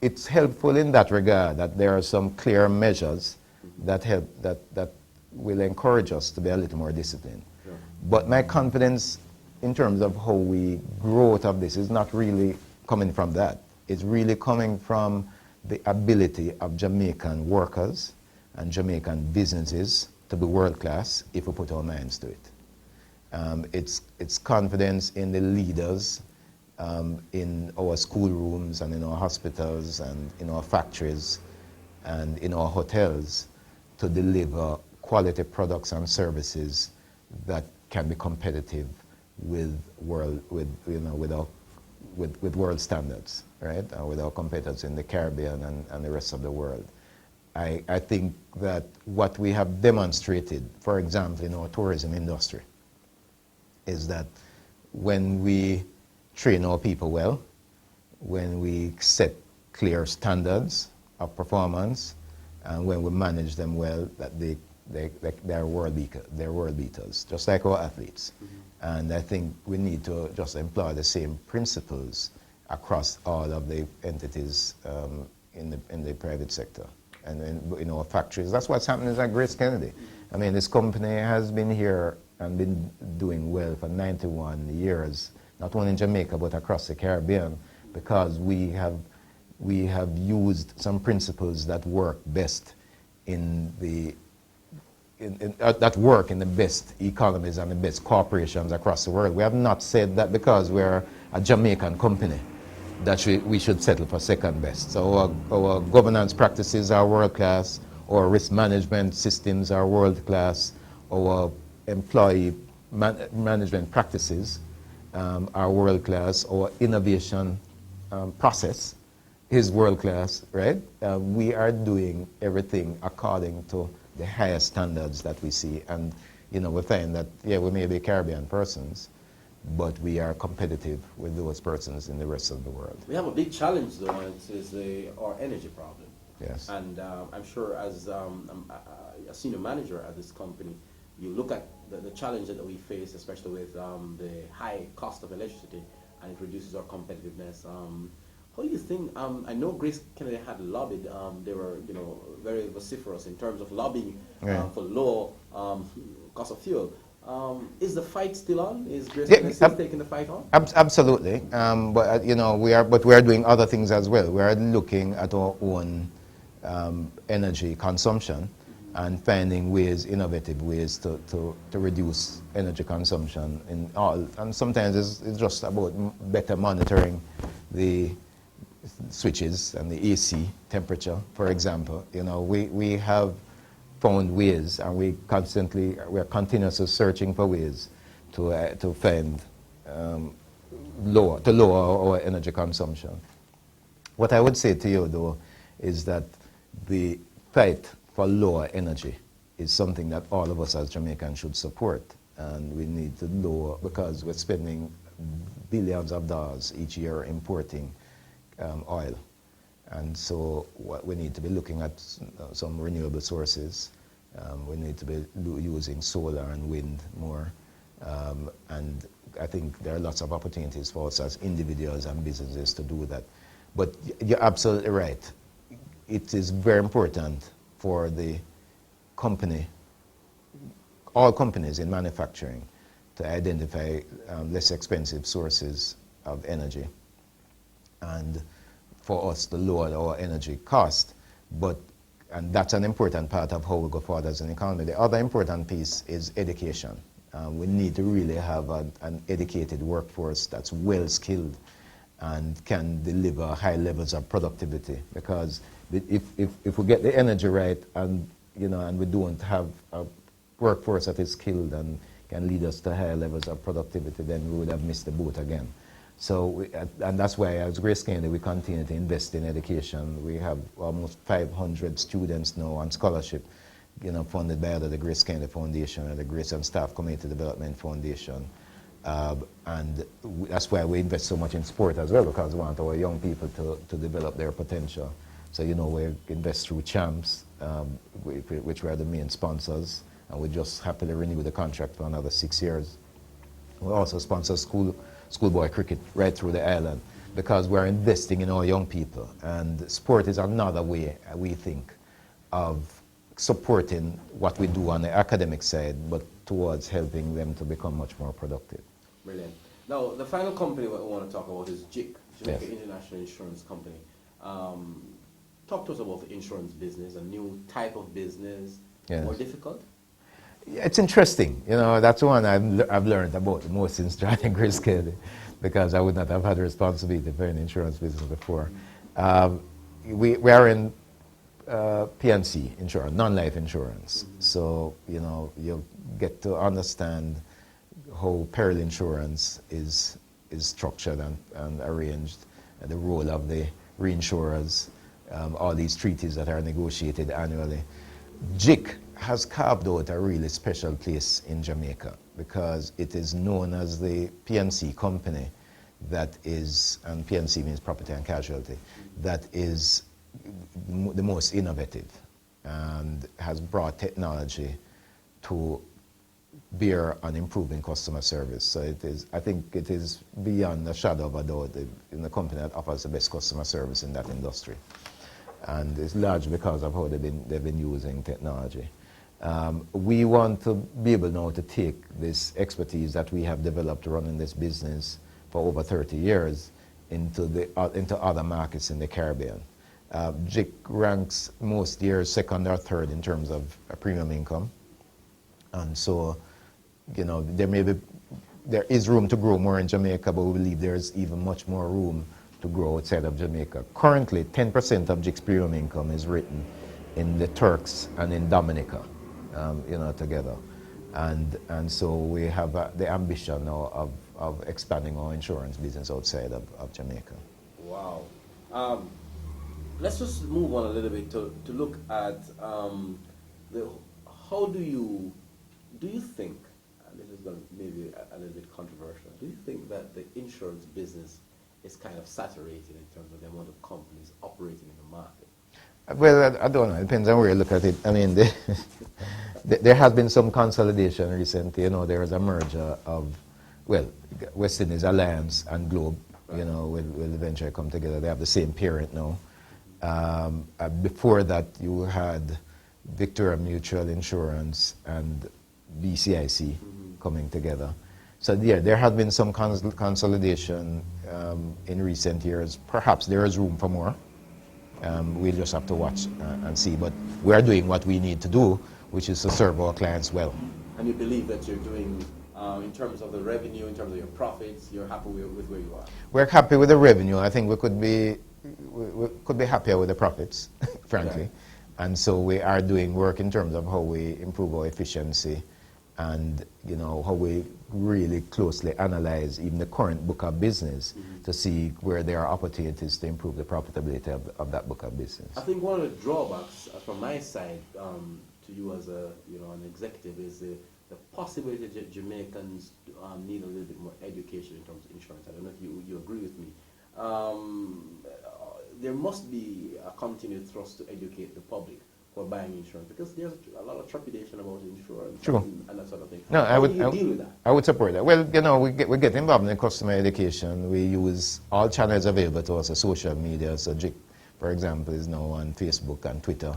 it's helpful in that regard that there are some clear measures that help that will encourage us to be a little more disciplined. Sure. But my confidence in terms of how we grow out of this is not really coming from that. It's really coming from the ability of Jamaican workers and Jamaican businesses to be world-class if we put our minds to it. It's confidence in the leaders in our schoolrooms and in our hospitals and in our factories and in our hotels to deliver quality products and services that can be competitive with world standards, right? With our competitors in the Caribbean and the rest of the world. I think that what we have demonstrated, for example, in our tourism industry, is that when we train our people well, when we set clear standards of performance, and when we manage them well, that they they're world beaters, just like our athletes. And I think we need to just employ the same principles across all of the entities in the private sector and in our factories. That's what's happening at Grace Kennedy. I mean, this company has been here and been doing well for 91 years, not only in Jamaica but across the Caribbean, because we have used some principles that work best that work in the best economies and the best corporations across the world. We have not said that because we're a Jamaican company that we should settle for second best. So our governance practices are world class, our risk management systems are world class, our employee management practices are world class, our innovation process is world class, right? We are doing everything according to the highest standards that we see. And, you know, we're saying that, yeah, we may be Caribbean persons, but we are competitive with those persons in the rest of the world. We have a big challenge, though, and it's our energy problem. Yes. And I'm sure as a senior manager at this company, you look at the challenge that we face, especially with the high cost of electricity, and it reduces our competitiveness. How do you think, I know Grace Kennedy had lobbied, they were, you know, very vociferous in terms of lobbying for low cost of fuel. Is the fight still on? Is Grace Kennedy still taking the fight on? Absolutely. But, you know, we are doing other things as well. We are looking at our own energy consumption and finding ways, innovative ways to reduce energy consumption in all. And sometimes it's just about better monitoring the switches and the AC temperature, for example. You know, we have found ways, and we are continuously searching for ways to find lower our energy consumption. What I would say to you, though, is that the fight for lower energy is something that all of us as Jamaicans should support, and we need to lower, because we're spending billions of dollars each year importing oil. And so we need to be looking at some renewable sources. We need to be using solar and wind more. And I think there are lots of opportunities for us as individuals and businesses to do that. But you're absolutely right. It is very important for the company, all companies in manufacturing, to identify less expensive sources of energy, and for us to lower our energy cost. And that's an important part of how we go forward as an economy. The other important piece is education. We need to really have an educated workforce that's well skilled and can deliver high levels of productivity. Because if we get the energy right, and you know, and we don't have a workforce that is skilled and can lead us to higher levels of productivity, then we would have missed the boat again. So, and that's why as Grace Kennedy we continue to invest in education. We have almost 500 students now on scholarship, you know, funded by either the Grace Kennedy Foundation or the Grace and Staff Community Development Foundation. And that's why we invest so much in sport as well, because we want our young people to develop their potential. So, you know, we invest through CHAMPS, which were the main sponsors, and we just happily renew the contract for another 6 years. We also sponsor schoolboy cricket right through the island, because we're investing in our young people. And sport is another way, we think, of supporting what we do on the academic side, but towards helping them to become much more productive. Brilliant. Now, the final company we want to talk about is JIC, Jamaica Yes. International Insurance Company. Talk to us about the insurance business, a new type of business, Yes. more difficult? Yeah, it's interesting. You know, that's one I've learned about the most since joining Grace Kennedy, because I would not have had the responsibility for an insurance business before. We are in PNC insurance, non-life insurance. Mm-hmm. So, you know, you get to understand how peril insurance is structured and arranged, and the role of the reinsurers, all these treaties that are negotiated annually. JIC has carved out a really special place in Jamaica, because it is known as the PNC company that is, and PNC means property and casualty, that is the most innovative and has brought technology to bear on improving customer service. So it is, I think it is beyond a shadow of a doubt in the company that offers the best customer service in that industry. And it's largely because of how they've been using technology. We want to be able now to take this expertise that we have developed running this business for over 30 years into other markets in the Caribbean. JIC ranks most years second or third in terms of premium income. And so, you know, there is room to grow more in Jamaica, but we believe there's even much more room to grow outside of Jamaica. Currently, 10% of JIC's premium income is written in the Turks and in Dominica, you know, together. And so we have the ambition now of expanding our insurance business outside of Jamaica. Wow. Let's just move on a little bit to look at how do you think, and this is going to maybe a little bit controversial, do you think that the insurance business is kind of saturated in terms of the amount of companies operating in the market? Well, I don't know. It depends on where you look at it. I mean, there has been some consolidation recently. You know, there is a merger of, well, West Indies Alliance and Globe, you know, will eventually come together. They have the same parent now. Before that, you had Victoria Mutual Insurance and BCIC coming together. So yeah, there has been some consolidation in recent years. Perhaps there is room for more. We'll just have to watch and see. But we are doing what we need to do, which is to serve our clients well. And you believe that you're doing, in terms of the revenue, in terms of your profits, you're happy with where you are? We're happy with the revenue. I think we could be happier with the profits, frankly. Yeah. And so we are doing work in terms of how we improve our efficiency and, you know, how we really closely analyze even the current book of business to see where there are opportunities to improve the profitability of that book of business. I think one of the drawbacks from my side to you as an executive is the possibility that Jamaicans need a little bit more education in terms of insurance. I don't know if you agree with me. There must be a continued thrust to educate the public for buying insurance, because there's a lot of trepidation about insurance. Sure. And that sort of thing. No, How do you deal with that? I would support that. Well, you know, we get involved in customer education. We use all channels available to us, social media. So JIC, for example, is now on Facebook and Twitter.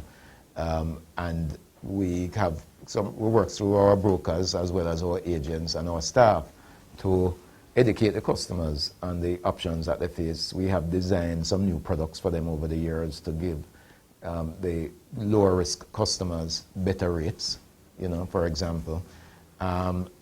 And we work through our brokers as well as our agents and our staff to educate the customers on the options that they face. We have designed some new products for them over the years to give the lower risk customers better rates, you know, for example.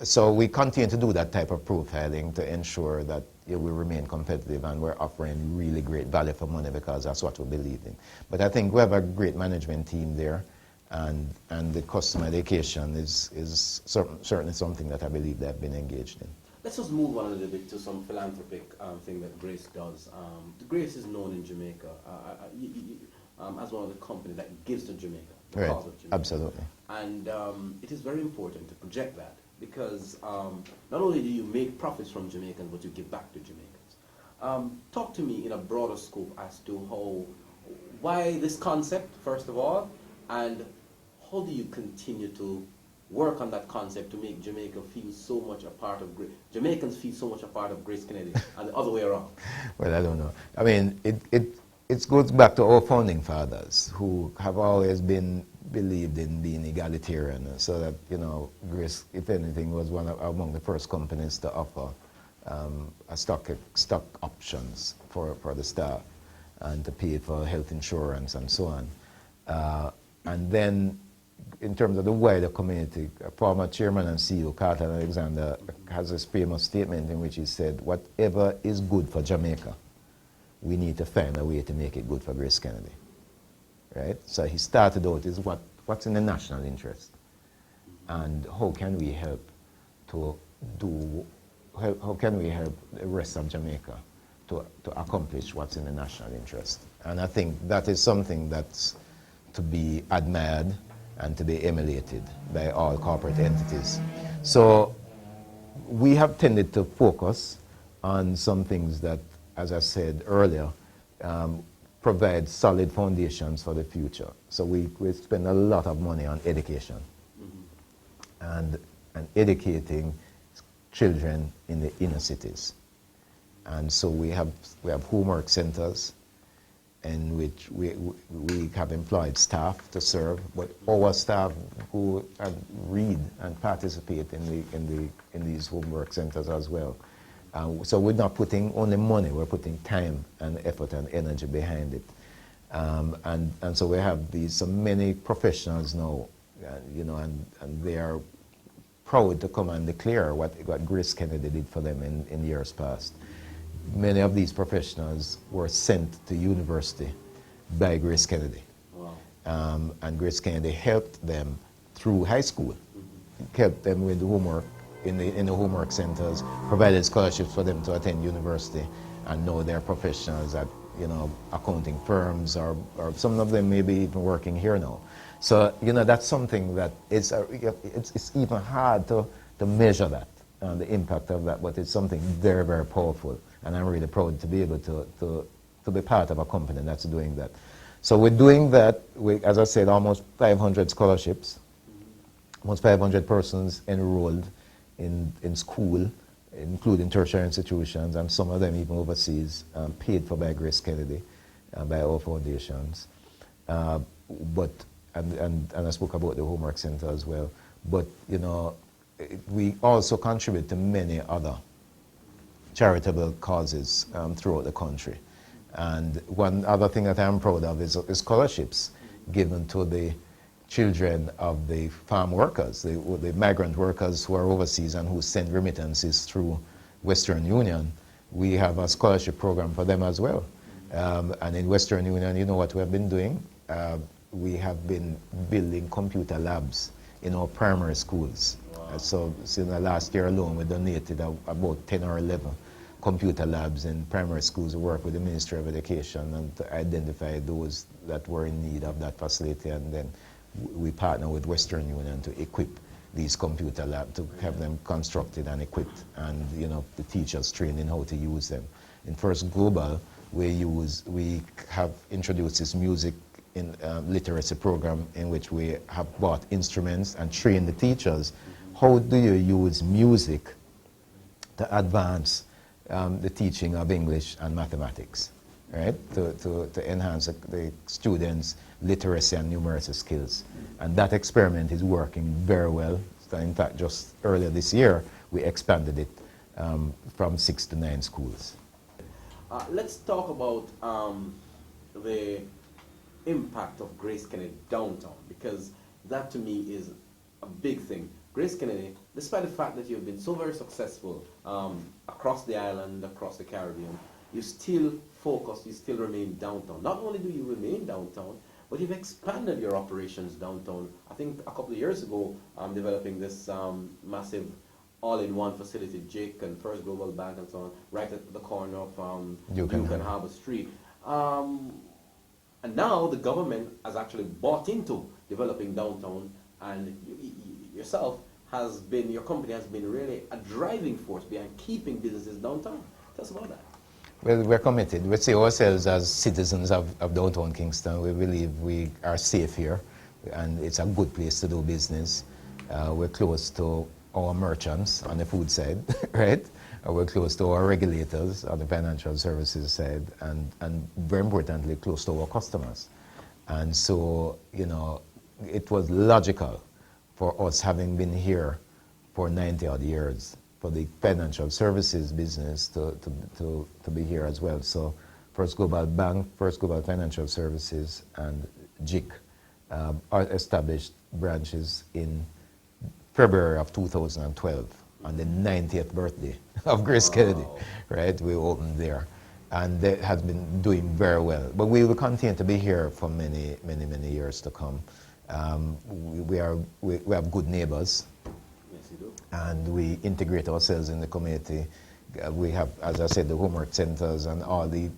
So we continue to do that type of profiling to ensure that we remain competitive and we're offering really great value for money, because that's what we believe in. But I think we have a great management team there, and the customer education is certainly something that I believe they've been engaged in. Let's just move on a little bit to some philanthropic thing that Grace does. Grace is known in Jamaica as one of the companies that gives to Jamaica, the cause of Jamaica. Absolutely. And it is very important to project that, because not only do you make profits from Jamaicans, but you give back to Jamaicans. Talk to me in a broader scope as to why this concept, first of all, and how do you continue to work on that concept to make Jamaica feel so much a part of Jamaicans feel so much a part of Grace Kennedy, and the other way around? Well, I don't know. I mean, it goes back to our founding fathers, who have always believed in being egalitarian, so that, you know, Grace, if anything, was among the first companies to offer stock options for the staff and to pay for health insurance and so on. And then, in terms of the wider community, former chairman and CEO Carter Alexander has this famous statement in which he said, "Whatever is good for Jamaica, we need to find a way to make it good for Grace Kennedy." Right? So he started out is what's in the national interest, and how can we help how can we help the rest of Jamaica to accomplish what's in the national interest. And I think that is something that's to be admired and to be emulated by all corporate entities. So we have tended to focus on some things that, as I said earlier, provide solid foundations for the future. So we spend a lot of money on education and educating children in the inner cities. And so we have homework centers in which we have employed staff to serve, but our staff who read and participate in these homework centers as well. So we're not putting only money, we're putting time and effort and energy behind it. And so we have so many professionals now, and they are proud to come and declare what Grace Kennedy did for them in years past. Many of these professionals were sent to university by Grace Kennedy. Wow. And Grace Kennedy helped them through high school, helped them with the homework in the homework centers, provided scholarships for them to attend university, and now they're professionals at accounting firms, or some of them maybe even working here now. So that's something that it's even hard to measure that, the impact of that, but it's something very, very powerful. And I'm really proud to be able to be part of a company that's doing that. So we're doing that, as I said, almost 500 scholarships, almost 500 persons enrolled in school, including tertiary institutions, and some of them even overseas, paid for by Grace Kennedy, by our foundations. And I spoke about the homework center as well. But, we also contribute to many other charitable causes throughout the country. And one other thing that I'm proud of is scholarships given to the children of the farm workers, the migrant workers who are overseas and who send remittances through Western Union. We have a scholarship program for them as well. And in Western Union, you know what we have been doing? We have been building computer labs in our primary schools. Wow. So in the last year alone, we donated about 10 or 11 computer labs in primary schools. We work with the Ministry of Education and to identify those that were in need of that facility, and then we partner with Western Union to equip these computer labs, to have them constructed and equipped, and the teachers trained in how to use them. In First Global, we have introduced this music in literacy program in which we have bought instruments and trained the teachers. How do you use music to advance the teaching of English and mathematics, right? To enhance the students' literacy and numeracy skills. And that experiment is working very well. So in fact, just earlier this year, we expanded it from 6 to 9 schools. Let's talk about the impact of Grace Kennedy downtown, because that to me is a big thing. Grace Kennedy, despite the fact that you've been so very successful across the island, across the Caribbean, you still focus, you still remain downtown. Not only do you remain downtown, but you've expanded your operations downtown. I think a couple of years ago, developing this massive all-in-one facility, Jake and First Global Bank and so on, right at the corner of Duke and Harbour Street. And now the government has actually bought into developing downtown, and yourself has been, your company has been really a driving force behind keeping businesses downtown. Tell us about that. Well, we're committed. We see ourselves as citizens of downtown Kingston. We believe we are safe here, and it's a good place to do business. We're close to our merchants on the food side, right? We're close to our regulators on the financial services side, and very importantly, close to our customers. And so, it was logical for us, having been here for 90 odd years, for the financial services business to be here as well. So First Global Bank, First Global Financial Services, and JIC are established branches in February of 2012, on the 90th birthday of Grace Kennedy, right? We opened there, and that has been doing very well. But we will continue to be here for many, many, many years to come. We have good neighbors. Yes, you do. And we integrate ourselves in the community. We have, as I said, the homework centers, and all the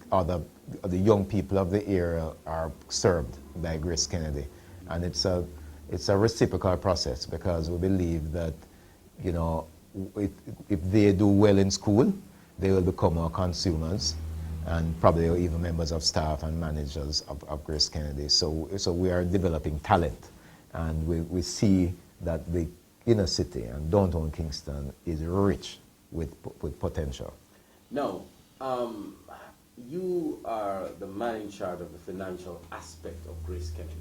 young people of the area are served by Grace Kennedy. And it's a reciprocal process, because we believe that, if they do well in school, they will become our consumers, and probably even members of staff and managers of Grace Kennedy. So we are developing talent, and we see that the inner city and downtown Kingston is rich with potential. Now, you are the man in charge of the financial aspect of Grace Kennedy.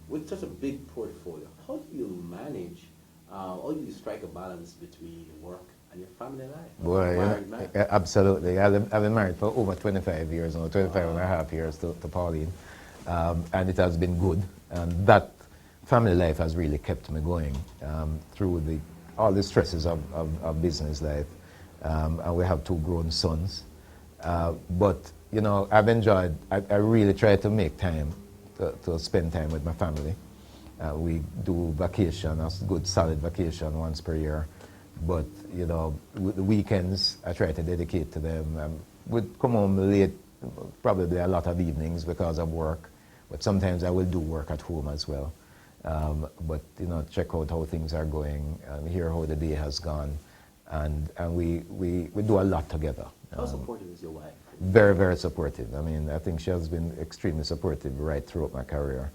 With such a big portfolio, how do you manage, how do you strike a balance between work and your family life? Boy, yeah, absolutely. I've been married for over 25 years now, 25 and a half years to Pauline, and it has been good. And that family life has really kept me going through all the stresses of business life. And we have 2 grown sons. But, you know, I've enjoyed, I really try to make time to spend time with my family. We do vacation, a good solid vacation once per year. But, you know, the weekends I try to dedicate to them. We'd come home late, probably a lot of evenings because of work. But sometimes I will do work at home as well. But, you know, check out how things are going and hear how the day has gone. And we do a lot together. How supportive is your wife? Very, very supportive. I mean, I think she has been extremely supportive right throughout my career.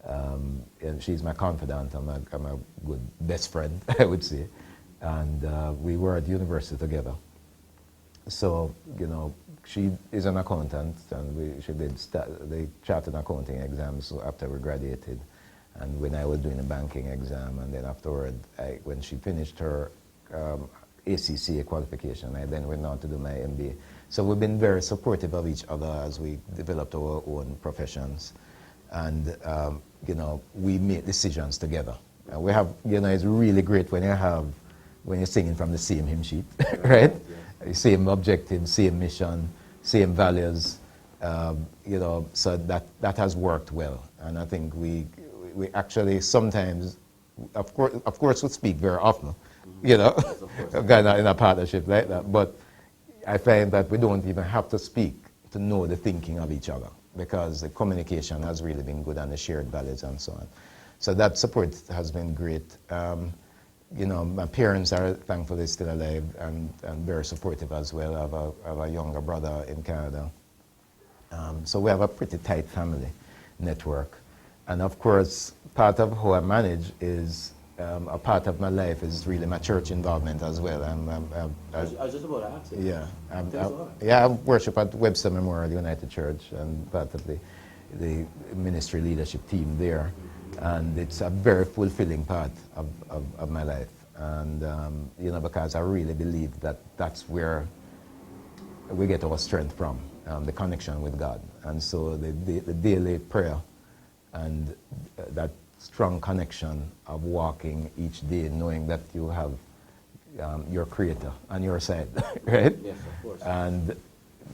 And she's my confidant. I'm a good best friend, I would say. And we were at university together. So, you know, she is an accountant, and she did the chartered accounting exams after we graduated. And when I was doing the banking exam, and then afterward, when she finished her ACCA qualification, I then went on to do my MBA. So we've been very supportive of each other as we developed our own professions. And, you know, we make decisions together. And we have, you know, it's really great when you're singing from the same hymn sheet, right? Yeah. Same objective, same mission, same values, you know, so that has worked well. And I think we actually sometimes, of course we speak very often, you know, kind of in a partnership like that. But I find that we don't even have to speak to know the thinking of each other, because the communication has really been good and the shared values and so on. So that support has been great. You know, my parents are thankfully still alive and very supportive as well. I have a younger brother in Canada. So we have a pretty tight family network. And of course, part of how I manage is, a part of my life is really my church involvement as well. I was just about to ask you. Yeah, I worship at Webster Memorial United Church and part of the ministry leadership team there. And it's a very fulfilling part of my life. And, you know, because I really believe that that's where we get our strength from, the connection with God. And so the daily prayer and that strong connection of walking each day, knowing that you have your Creator on your side, right? Yes, of course. And,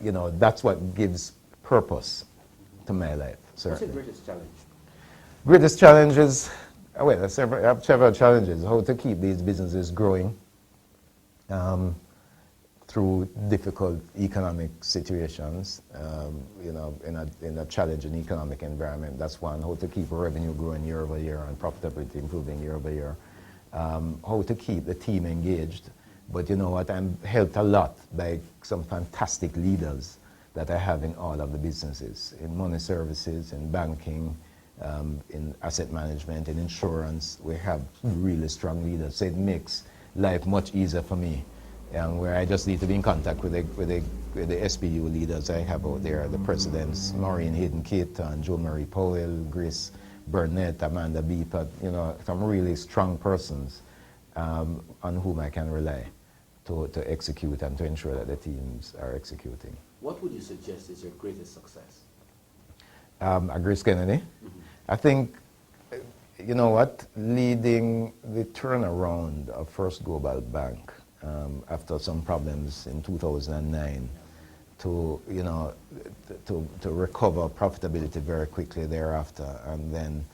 you know, that's what gives purpose to my life. What's your greatest challenge? Greatest challenge is, well, I have several challenges. How to keep these businesses growing through difficult economic situations, you know, in a challenging economic environment. That's one. How to keep revenue growing year over year and profitability improving year over year. How to keep the team engaged. But you know what, I'm helped a lot by some fantastic leaders that I have in all of the businesses, in money services, in banking, in asset management, in insurance. We have really strong leaders, so it makes life much easier for me. Where I just need to be in contact with the SBU leaders I have out there, the presidents, Maureen Hayden Caton, Joe Marie Powell, Grace Burnett, Amanda Beeper, you know, some really strong persons on whom I can rely to execute and to ensure that the teams are executing. What would you suggest is your greatest success? At Grace Kennedy? Mm-hmm. I think, you know what, leading the turnaround of First Global Bank after some problems in 2009 to, you know, to recover profitability very quickly thereafter, and then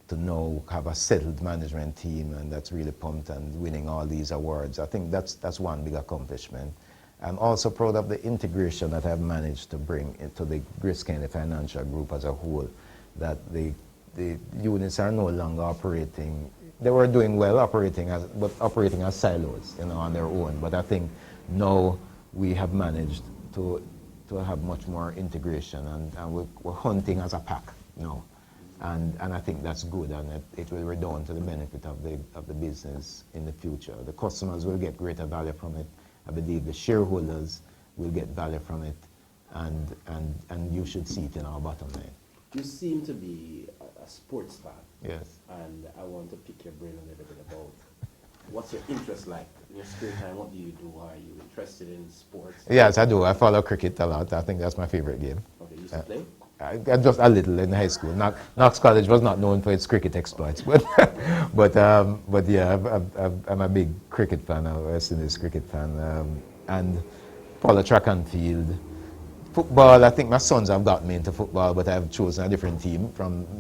to now have a settled management team, and that's really pumped and winning all these awards. I think that's one big accomplishment. I'm also proud of the integration that I've managed to bring into the Grace Kennedy Financial Group as a whole, that the units are no longer operating. They were doing well operating as silos, you know, on their own. But I think now we have managed to to have much more integration, and we're hunting as a pack now. And I think that's good, and it will redound to the benefit of the business in the future. The customers will get greater value from it. I believe the shareholders will get value from it, and you should see it in our bottom line. You seem to be a sports fan. Yes. And I want to pick your brain a little bit about what's your interest like in your spare time. What do you do? Are you interested in sports? Yes, I do. I follow cricket a lot. I think that's my favorite game. Okay, you used to play? I just a little in high school. Knox College was not known for its cricket exploits, but yeah, I'm a big cricket fan, a West Indies cricket fan, and follow track and field. Football, I think my sons have got me into football, but I've chosen a different team.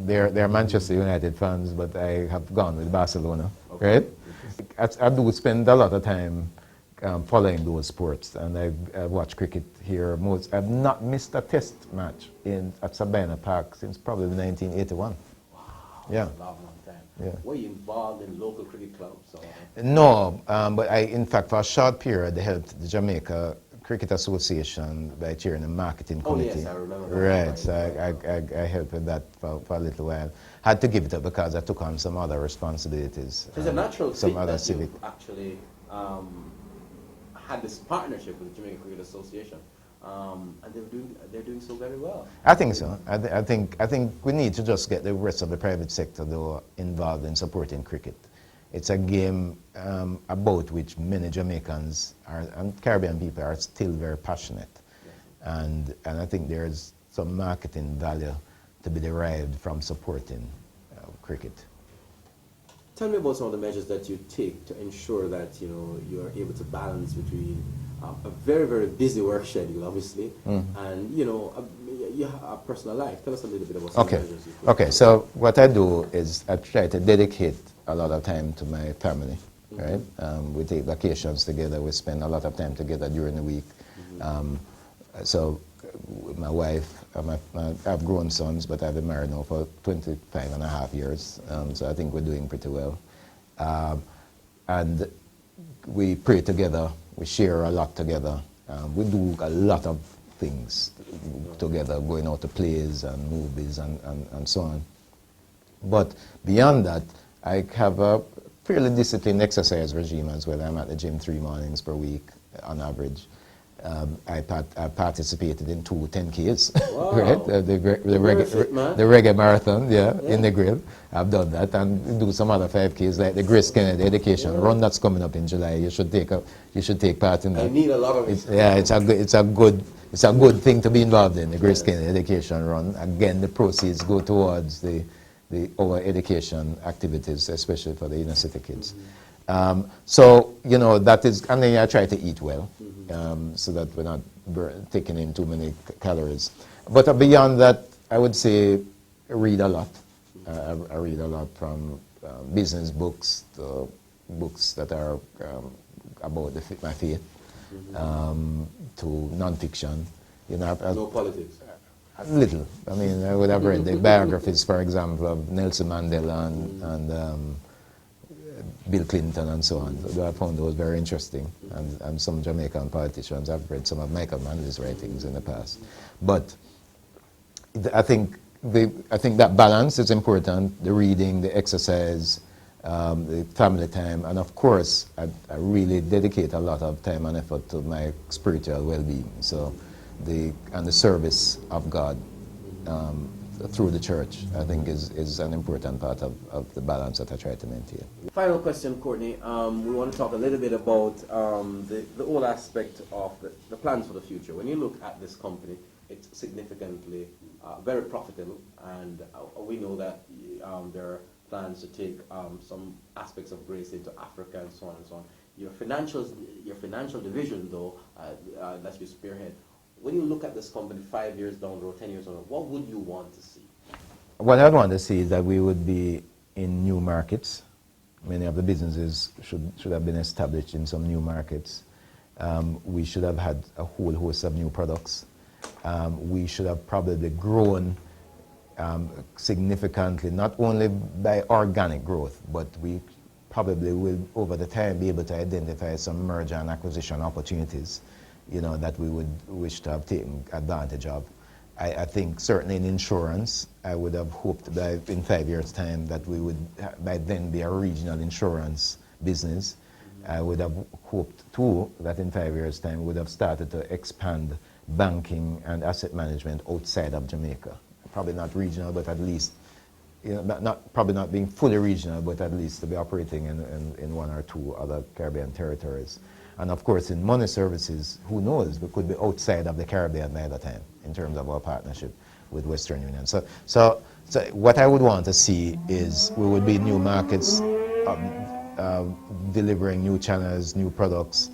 They're Manchester United fans, but I have gone with Barcelona, okay. Right? I do spend a lot of time following those sports, and I watch cricket here. I've not missed a test match at Sabina Park since probably 1981. Wow, yeah. That's a long time. Yeah. Were you involved in local cricket clubs? Or? No, but in fact, for a short period, I helped the Jamaica Cricket Association by chairing the marketing committee. Oh yes, I remember. Right, so I helped with that for a little while. Had to give it up because I took on some other responsibilities. So it's a natural some fit other that civic. you actually had this partnership with the Jamaica Cricket Association, and they're doing so very well. I think so. I think we need to just get the rest of the private sector though involved in supporting cricket. It's a game about which many Jamaicans and Caribbean people are still very passionate. Yes. And I think there's some marketing value to be derived from supporting cricket. Tell me about some of the measures that you take to ensure that you are able to balance between a very, very busy work schedule, obviously, and you have a personal life. Tell us a little bit about some measures you take. Okay, so what I do is I try to dedicate a lot of time to my family, right? We take vacations together. We spend a lot of time together during the week. So my wife, I have grown sons, but I've been married now for 25 and a half years. So I think we're doing pretty well. And we pray together. We share a lot together. We do a lot of things together, going out to plays and movies and so on. But beyond that, I have a fairly disciplined exercise regime as well. I'm at the gym 3 mornings per week on average. I participated in 2 10Ks, wow. right? The reggae marathon, yeah, in the grill. I've done that, and do some other 5Ks like the Grace Kennedy Education Run that's coming up in July. You should take part in that. I need a lot of it. It's a good thing to be involved in, the Grace Kennedy Education Run. Again, the proceeds go towards our education activities, especially for the inner city kids. So that is, and then I try to eat well, so that we're not taking in too many calories. But beyond that, I would say read a lot. I read a lot, from business books to books that are about my faith, to non-fiction. No politics. A little. I mean, I would have read the biographies, for example, of Nelson Mandela and Bill Clinton and so on. So I found those very interesting. And some Jamaican politicians, I've read some of Michael Manley's writings in the past. But I think that balance is important, the reading, the exercise, the family time, and of course, I really dedicate a lot of time and effort to my spiritual well-being. So the service of God through the church, I think, is an important part of the balance that I try to maintain. Final question, Courtney. We want to talk a little bit about the whole aspect of the plans for the future. When you look at this company, it's significantly very profitable, and we know that there are plans to take some aspects of Grace into Africa and so on and so on. Your financial division, though, that you spearhead. When you look at this company 5 years down the road, 10 years down the road, what would you want to see? What I'd want to see is that we would be in new markets. Many of the businesses should have been established in some new markets. We should have had a whole host of new products. We should have probably grown significantly, not only by organic growth, but we probably will, over the time, be able to identify some merger and acquisition opportunities that we would wish to have taken advantage of. I think certainly in insurance, I would have hoped that in 5 years' time that we would by then be a regional insurance business. I would have hoped too that in 5 years' time we would have started to expand banking and asset management outside of Jamaica. Probably not regional, but at least, probably not being fully regional, but at least to be operating in one or two other Caribbean territories. And of course, in money services, who knows, we could be outside of the Caribbean by the time in terms of our partnership with Western Union. So what I would want to see is we would be in new markets, delivering new channels, new products.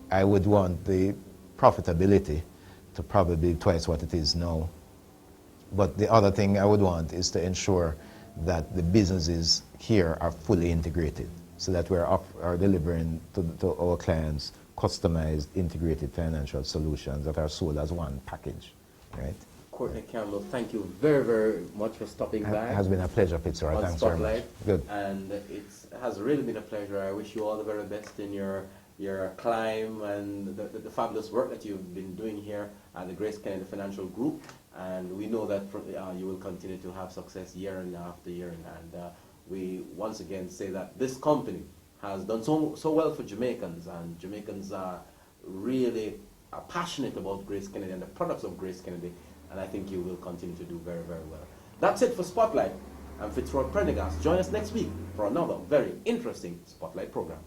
I would want the profitability to probably be twice what it is now. But the other thing I would want is to ensure that the businesses here are fully integrated, so that we're delivering to our clients customized, integrated financial solutions that are sold as one package, right? Courtney Campbell, thank you very, very much for stopping by. It has been a pleasure, Fitzroy. Thanks very much. Good. And it has really been a pleasure. I wish you all the very best in your climb and the fabulous work that you've been doing here at the Grace Kennedy Financial Group. And we know that you will continue to have success year after year. And we once again say that this company has done so well for Jamaicans, and Jamaicans are really passionate about Grace Kennedy and the products of Grace Kennedy, and I think you will continue to do very, very well. That's it for Spotlight. I'm Fitzroy Prendergast. Join us next week for another very interesting Spotlight program.